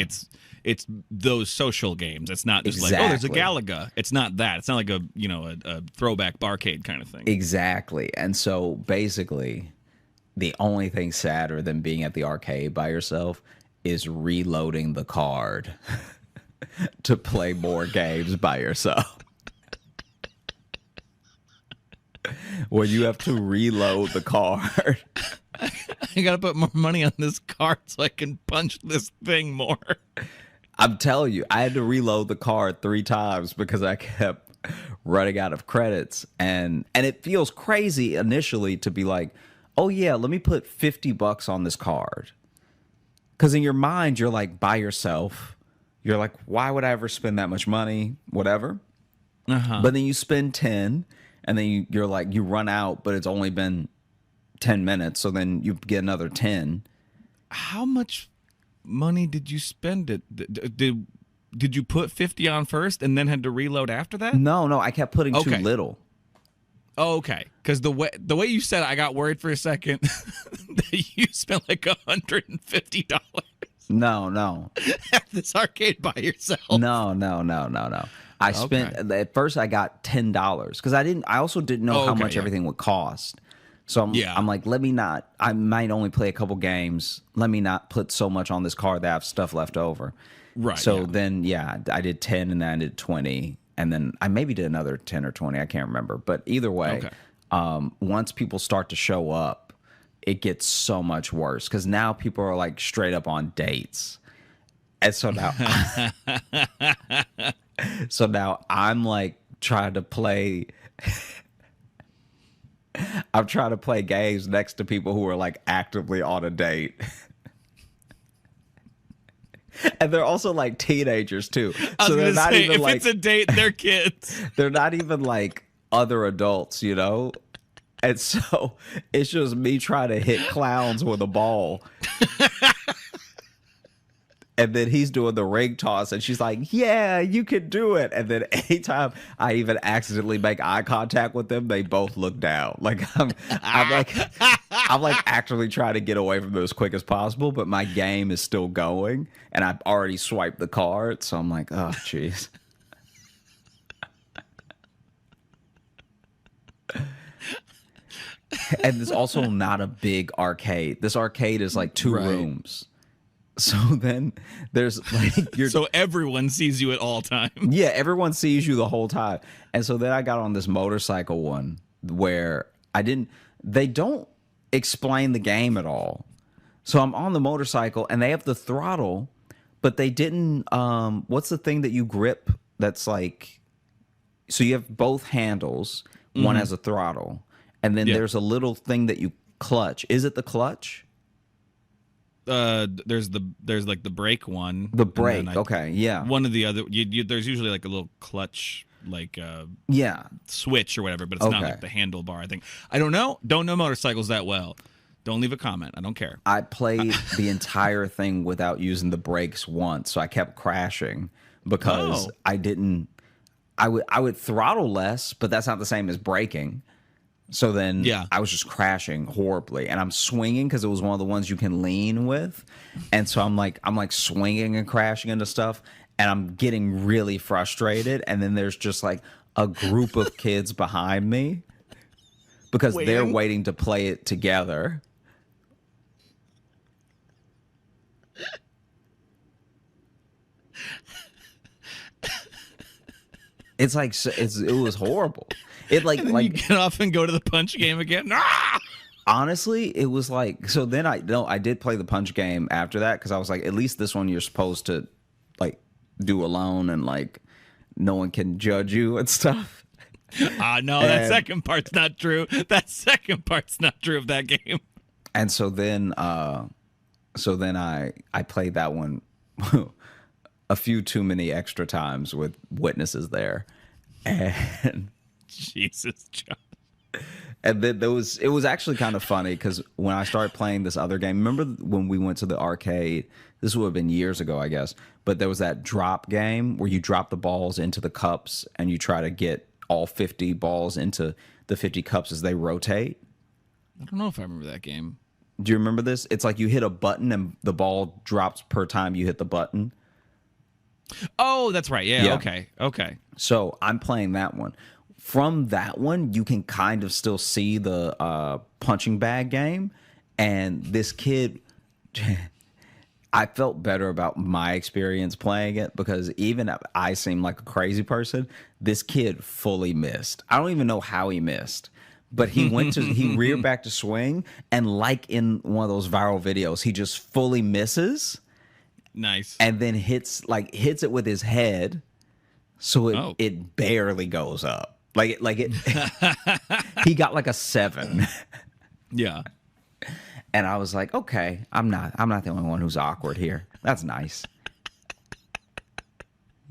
it's those social games. It's not just like, oh, there's a Galaga. It's not that. It's not like a throwback barcade kind of thing. Exactly. And so basically the only thing sadder than being at the arcade by yourself is reloading the card to play more games by yourself. Where you have to reload the card. I gotta put more money on this card so I can punch this thing more. I'm telling you, I had to reload the card 3 times because I kept running out of credits. And it feels crazy initially to be like, oh yeah, let me put $50 on this card. Because in your mind, you're like by yourself. You're like, why would I ever spend that much money? Whatever. But then you spend 10, and then you're like, you run out, but it's only been 10 minutes. So then you get another 10. How much money did you spend it? Did you put 50 on first and then had to reload after that? No, I kept putting too little. Oh, okay. Because the way you said it, I got worried for a second that you spent like $150. No. At this arcade by yourself. No. I spent at first I got $10 because I also didn't know how much everything would cost. So I'm like, I might only play a couple games. Let me not put so much on this card that I have stuff left over. Right. So then I did 10 and then I did 20. And then I maybe did another 10 or 20. I can't remember. But either way, once people start to show up, it gets so much worse because now people are like straight up on dates. And so now I'm like trying to play I'm trying to play games next to people who are like actively on a date. And they're also like teenagers too. So they're not even like, if it's a date, they're kids. They're not even like other adults, you know? And so it's just me trying to hit clowns with a ball. And then he's doing the ring toss, and she's like, yeah, you can do it. And then anytime I even accidentally make eye contact with them, they both look down. Like I'm like actively trying to get away from them as quick as possible, but my game is still going, and I've already swiped the card. So I'm like, oh, jeez. And it's also not a big arcade. This arcade is like 2 rooms. So then there's like so everyone sees you at all times. Yeah, everyone sees you the whole time. And so then I got on this motorcycle one where they don't explain the game at all. So I'm on the motorcycle and they have the throttle, but they didn't what's the thing that you grip that's like, so you have both handles, one has a throttle, and then there's a little thing that you clutch. Is it the clutch? There's like the brake one. The brake, okay, yeah. One of the other, there's usually like a little clutch, like switch or whatever, but it's not like the handlebar. I think. I don't know motorcycles that well. Don't leave a comment. I don't care. I played the entire thing without using the brakes once, so I kept crashing because I didn't. I would throttle less, but that's not the same as braking. So then I was just crashing horribly, and I'm swinging because it was one of the ones you can lean with, and so I'm like swinging and crashing into stuff, and I'm getting really frustrated. And then there's just like a group of kids behind me because they're waiting to play it together. It's like it was horrible. It like you get off and go to the punch game again. Ah! Honestly, it was like, so then I did play the punch game after that because I was like, at least this one you're supposed to like do alone and like no one can judge you and stuff. No, that second part's not true. That second part's not true of that game. And so then I played that one a few too many extra times with witnesses there, and Jesus, John. And then it was actually kind of funny because when I started playing this other game, remember when we went to the arcade? This would have been years ago, I guess. But there was that drop game where you drop the balls into the cups and you try to get all 50 balls into the 50 cups as they rotate. I don't know if I remember that game. Do you remember this? It's like you hit a button and the ball drops per time you hit the button. Oh, that's right. Yeah. Okay. So I'm playing that one. From that one, you can kind of still see the punching bag game. And this kid, I felt better about my experience playing it because even if I seem like a crazy person, this kid fully missed. I don't even know how he missed. But he he reared back to swing, and like in one of those viral videos, he just fully misses. Nice. And then hits it with his head, so it barely goes up. Like it he got like a 7. Yeah. And I was like, okay, I'm not the only one who's awkward here. That's nice.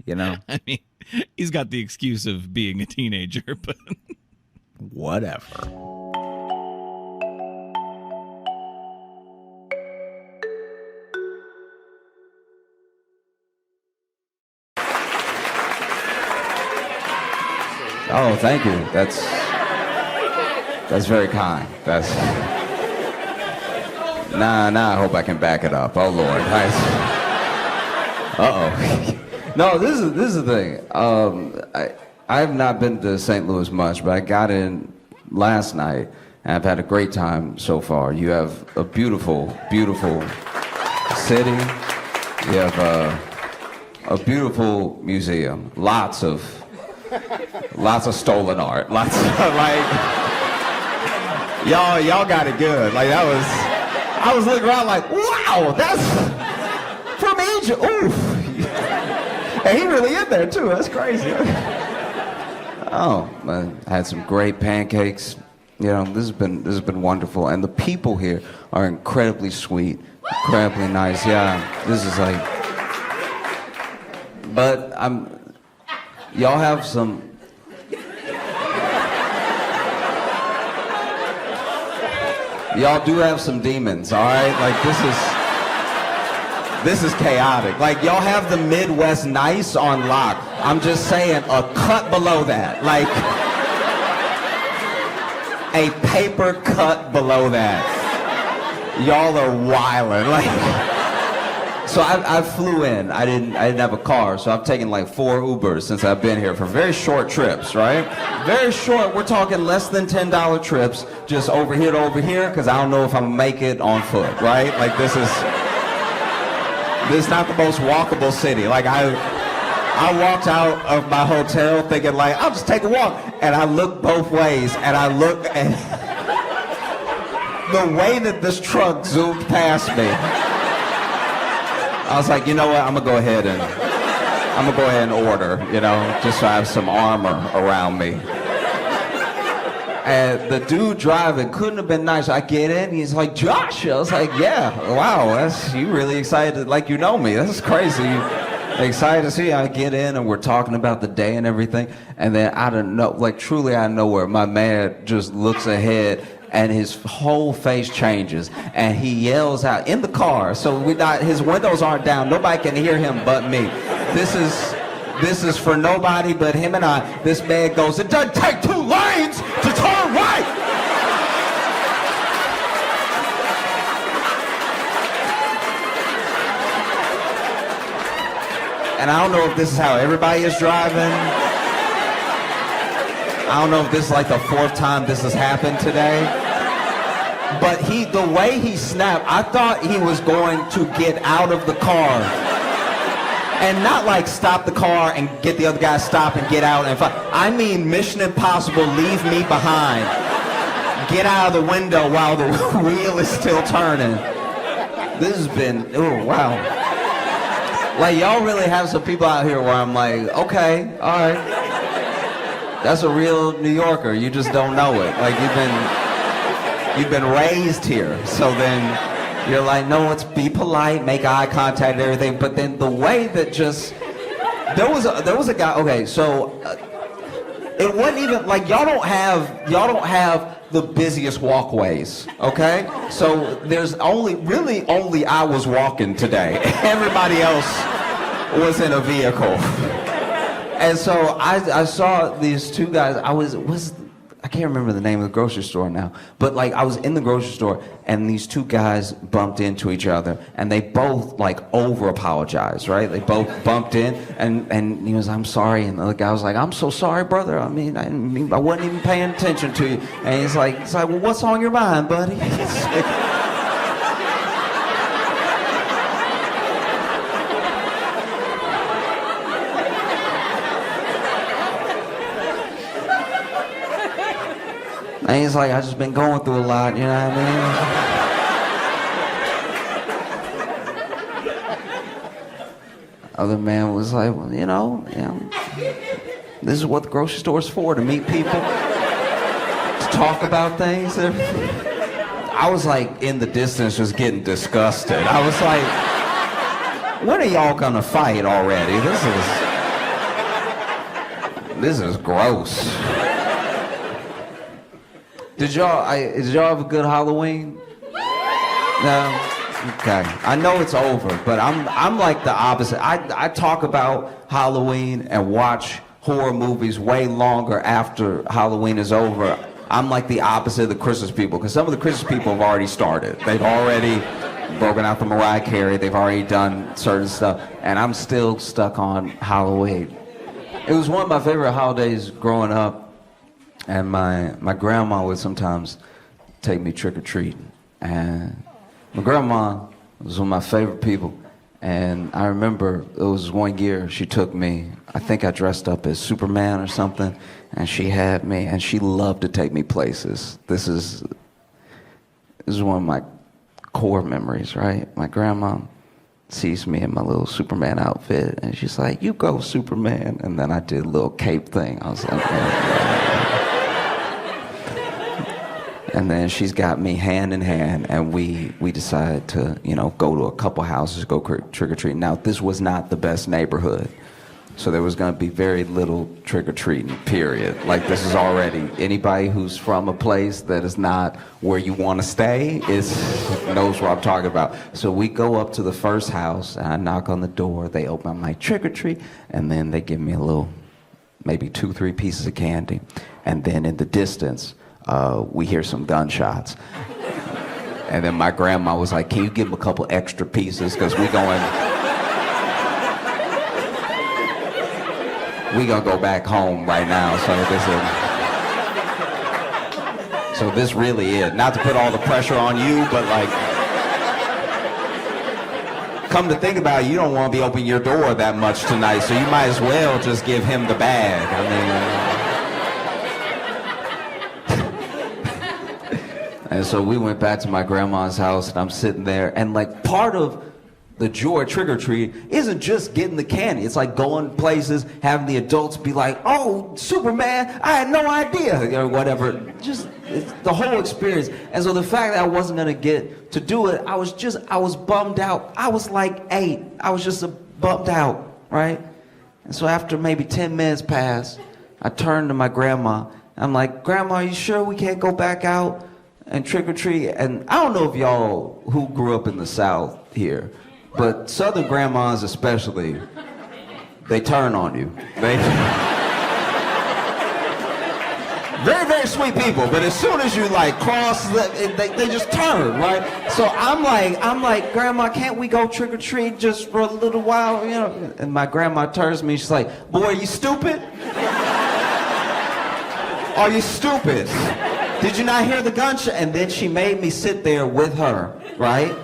You know? I mean, he's got the excuse of being a teenager, but whatever. Oh, thank you. That's very kind. Now I hope I can back it up. Oh Lord. Nice. Uh-oh. No, this is the thing. I have not been to St. Louis much, but I got in last night, and I've had a great time so far. You have a beautiful, beautiful city. You have a beautiful museum. Lots of stolen art. Lots of, like, y'all got it good. Like I was looking around like, wow, that's from Egypt. Oof. And he really in there too. That's crazy. Oh, I had some great pancakes. You know, this has been wonderful, and the people here are incredibly sweet, incredibly nice. Yeah, this is like. But y'all have some. Y'all do have some demons, all right? Like this is chaotic. Like y'all have the Midwest nice on lock. I'm just saying, a cut below that, like a paper cut below that. Y'all are wildin', like. So I flew in. I didn't have a car, so I've taken like 4 Ubers since I've been here for very short trips, right? Very short. We're talking less than $10 trips, just over here to over here, because I don't know if I'm gonna make it on foot, right? Like this is. This is not the most walkable city. Like I walked out of my hotel thinking like, I'll just take a walk. And I look both ways and I look and the way that this truck zoomed past me, I was like, you know what, I'm gonna go ahead and order, just so I have some armor around me. And the dude driving couldn't have been nicer. I get in, he's like, Josh. I was like, yeah, wow, you really excited, like you know me. That's crazy. Excited to see you. I get in and we're talking about the day and everything. And then I don't know, like truly out of nowhere, my man just looks ahead and his whole face changes and he yells out in the car. So his windows aren't down. Nobody can hear him but me. This is for nobody but him and I. This man goes, it doesn't take 2 lanes to turn right. And I don't know if this is how everybody is driving. I don't know if this is like the 4th time this has happened today. But the way he snapped, I thought he was going to get out of the car. And not like stop the car and get the other guy to stop and get out and fight. I mean Mission Impossible, leave me behind. Get out of the window while the wheel is still turning. This has been, oh wow. Like y'all really have some people out here where I'm like, okay, all right. That's a real New Yorker, you just don't know it. Like you've been raised here, so then you're like, no, let's be polite, make eye contact and everything. But then the way that there was a guy. Okay, so it wasn't even like y'all don't have the busiest walkways. Okay, so there's only I was walking today. Everybody else was in a vehicle, and so I saw these 2 guys. I can't remember the name of the grocery store now, but like I was in the grocery store and these 2 guys bumped into each other and they both like over apologized, right? They both bumped in and he was, I'm sorry, and the other guy was like, I'm so sorry, brother. I wasn't even paying attention to you. And he's like, well, what's on your mind, buddy? And he's like, I've just been going through a lot, you know what I mean? Other man was like, well, this is what the grocery store's for, to meet people, to talk about things. I was like in the distance just getting disgusted. I was like, when are y'all gonna fight already? This is gross. Did y'all have a good Halloween? No? Okay. I know it's over, but I'm like the opposite. I talk about Halloween and watch horror movies way longer after Halloween is over. I'm like the opposite of the Christmas people, because some of the Christmas people have already started. They've already broken out the Mariah Carey. They've already done certain stuff, and I'm still stuck on Halloween. It was one of my favorite holidays growing up. And my grandma would sometimes take me trick-or-treating. And my grandma was one of my favorite people. And I remember it was one year she took me, I think I dressed up as Superman or something, and she had me, and she loved to take me places. This is one of my core memories, right? My grandma sees me in my little Superman outfit, and she's like, you go, Superman. And then I did a little cape thing. I was like, and then she's got me hand in hand, and we decided to, go to a couple houses, go trick-or-treating. Now, this was not the best neighborhood, so there was going to be very little trick-or-treating, period. Like, this is already, anybody who's from a place that is not where you want to stay knows what I'm talking about. So we go up to the first house, and I knock on the door. They open my trick-or-treat, and then they give me a little, maybe 2-3 pieces of candy. And then in the distance, we hear some gunshots. And then my grandma was like, can you give him a couple extra pieces? Because we gonna go back home right now. So this really is, not to put all the pressure on you, but like, come to think about it, you don't want to be opening your door that much tonight, so you might as well just give him the bag. And so we went back to my grandma's house, and I'm sitting there, and like part of the joy trick-or-treat isn't just getting the candy. It's like going places, having the adults be like, oh, Superman, I had no idea, or whatever. Just it's the whole experience. And so the fact that I wasn't gonna get to do it, I was bummed out. I was like 8. I was just bummed out, right? And so after maybe 10 minutes passed, I turned to my grandma. I'm like, Grandma, are you sure we can't go back out and trick-or-treat? And I don't know if y'all who grew up in the South here, but Southern grandmas especially, they turn on you. They very, very sweet people, but as soon as you like cross, they just turn, right? So I'm like, Grandma, can't we go trick-or-treat just for a little while, you know? And my grandma turns to me, she's like, boy, are you stupid? Are you stupid? Did you not hear the gunshot? And then she made me sit there with her, right?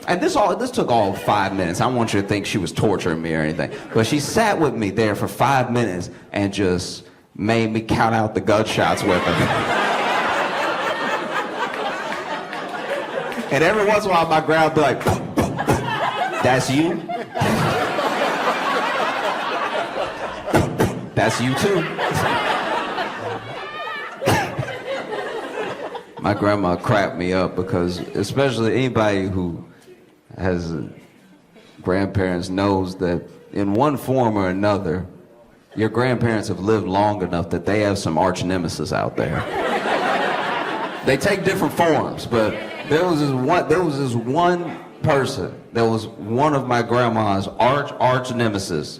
And this took all 5 minutes. I don't want you to think she was torturing me or anything. But she sat with me there for 5 minutes and just made me count out the gunshots with her. And every once in a while, my grandma would be like, that's you? That's you too? My grandma cracked me up because, especially anybody who has grandparents knows that in one form or another, your grandparents have lived long enough that they have some arch nemesis out there. They take different forms, but there was this one person that was one of my grandma's arch nemesis.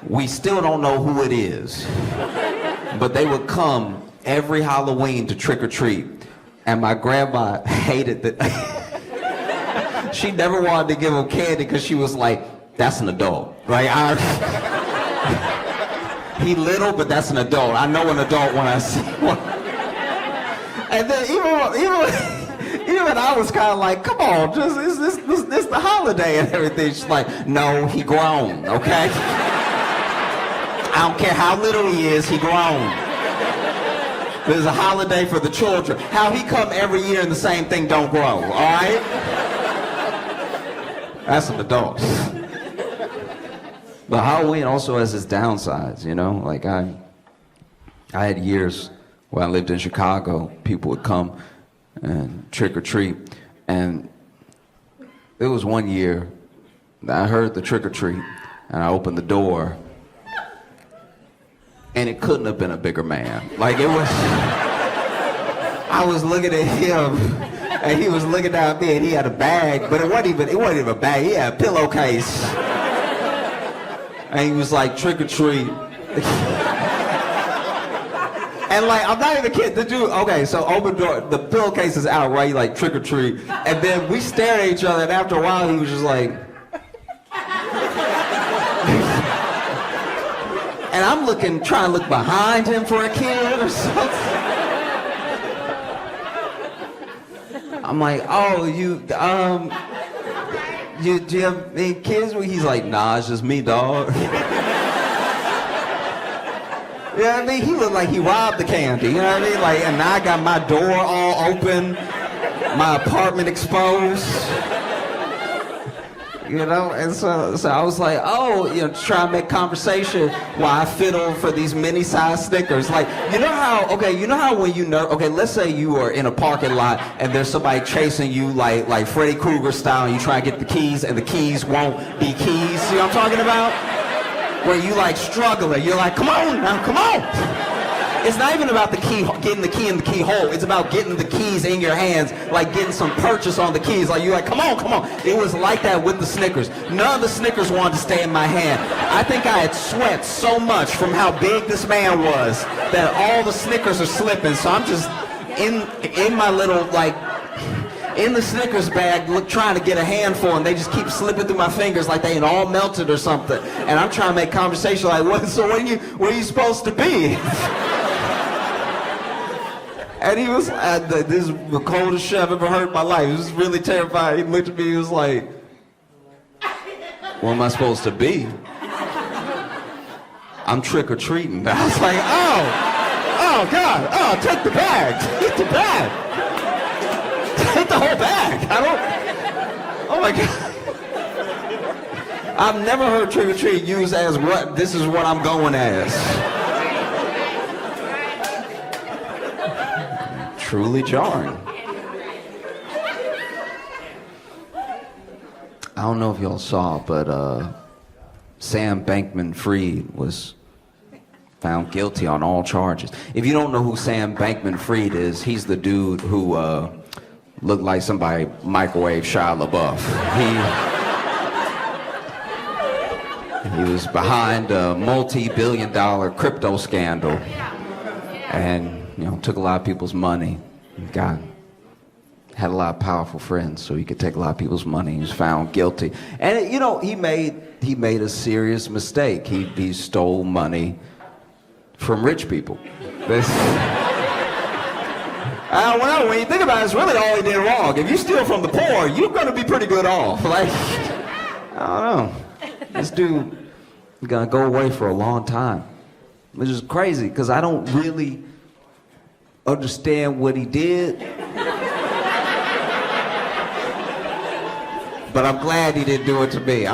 We still don't know who it is, but they would come every Halloween to trick-or-treat, and my grandma hated that. She never wanted to give him candy because she was like, that's an adult, right? He little, but that's an adult. I know an adult when I see one. And then even when I was kind of like, come on, just this the holiday and everything. She's like, no, he grown, okay? I don't care how little he is, he grown. There's a holiday for the children. How he come every year and the same thing don't grow, all right? That's an adult. But Halloween also has its downsides, you know? Like I had years when I lived in Chicago, people would come and trick or treat. And there was one year that I heard the trick or treat and I opened the door and it couldn't have been a bigger man. Like it was, I was looking at him and he was looking down at me and he had a bag, but it wasn't even a bag, he had a pillowcase. And he was like, trick or treat. And like, I'm not even kidding, the dude, okay, so open door, the pillowcase is out, right? Like, trick or treat. And then we stared at each other, and after a while, he was just like, and I'm trying to look behind him for a kid or something. I'm like, oh, do you have any kids? He's like, nah, it's just me, dog. You know what I mean? He looked like he robbed the candy, you know what I mean? Like, and now I got my door all open, my apartment exposed. You know, and so I was like, oh, you know, try to make conversation while I fiddle for these mini-sized Snickers. Like, you know how when okay, let's say you are in a parking lot and there's somebody chasing you like Freddy Krueger style, and you try to get the keys and the keys won't be keys. See what I'm talking about? Where you like struggling, you're like, come on now, come on. It's not even about the key, getting the key in the keyhole. It's about getting the keys in your hands, like getting some purchase on the keys. Like you're like, come on, come on. It was like that with the Snickers. None of the Snickers wanted to stay in my hand. I think I had sweat so much from how big this man was that all the Snickers are slipping. So I'm just in my little like, in the Snickers bag, trying to get a handful, and they just keep slipping through my fingers like they ain't all melted or something. And I'm trying to make conversation like, what? So what are you supposed to be? And he was, this is the coldest shit I've ever heard in my life. He was really terrified. He looked at me, he was like, what am I supposed to be? I'm trick-or-treating. I was like, oh God, oh, take the bag, take the bag. Take the whole bag. Oh my God. I've never heard trick-or-treat used as what, this is what I'm going as. Truly jarring. I don't know if y'all saw, but Sam Bankman-Fried was found guilty on all charges. If you don't know who Sam Bankman-Fried is, he's the dude who looked like somebody microwave Shia LaBeouf. He was behind a multi-billion-dollar crypto scandal, and took a lot of people's money. Had a lot of powerful friends, so he could take a lot of people's money. He was found guilty, and he made a serious mistake. He stole money from rich people. Well, when you think about it, it's really all he did wrong. If you steal from the poor, you're gonna be pretty good off. Like, I don't know. This dude is gonna go away for a long time, which is crazy because I don't really understand what he did. But I'm glad he didn't do it to me.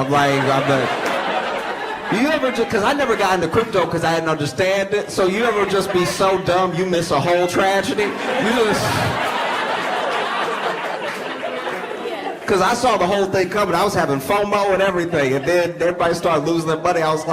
You ever just, because I never got into crypto because I didn't understand it, so you ever just be so dumb you miss a whole tragedy? Because I saw the whole thing coming. I was having FOMO and everything, and then everybody started losing their money. I was like,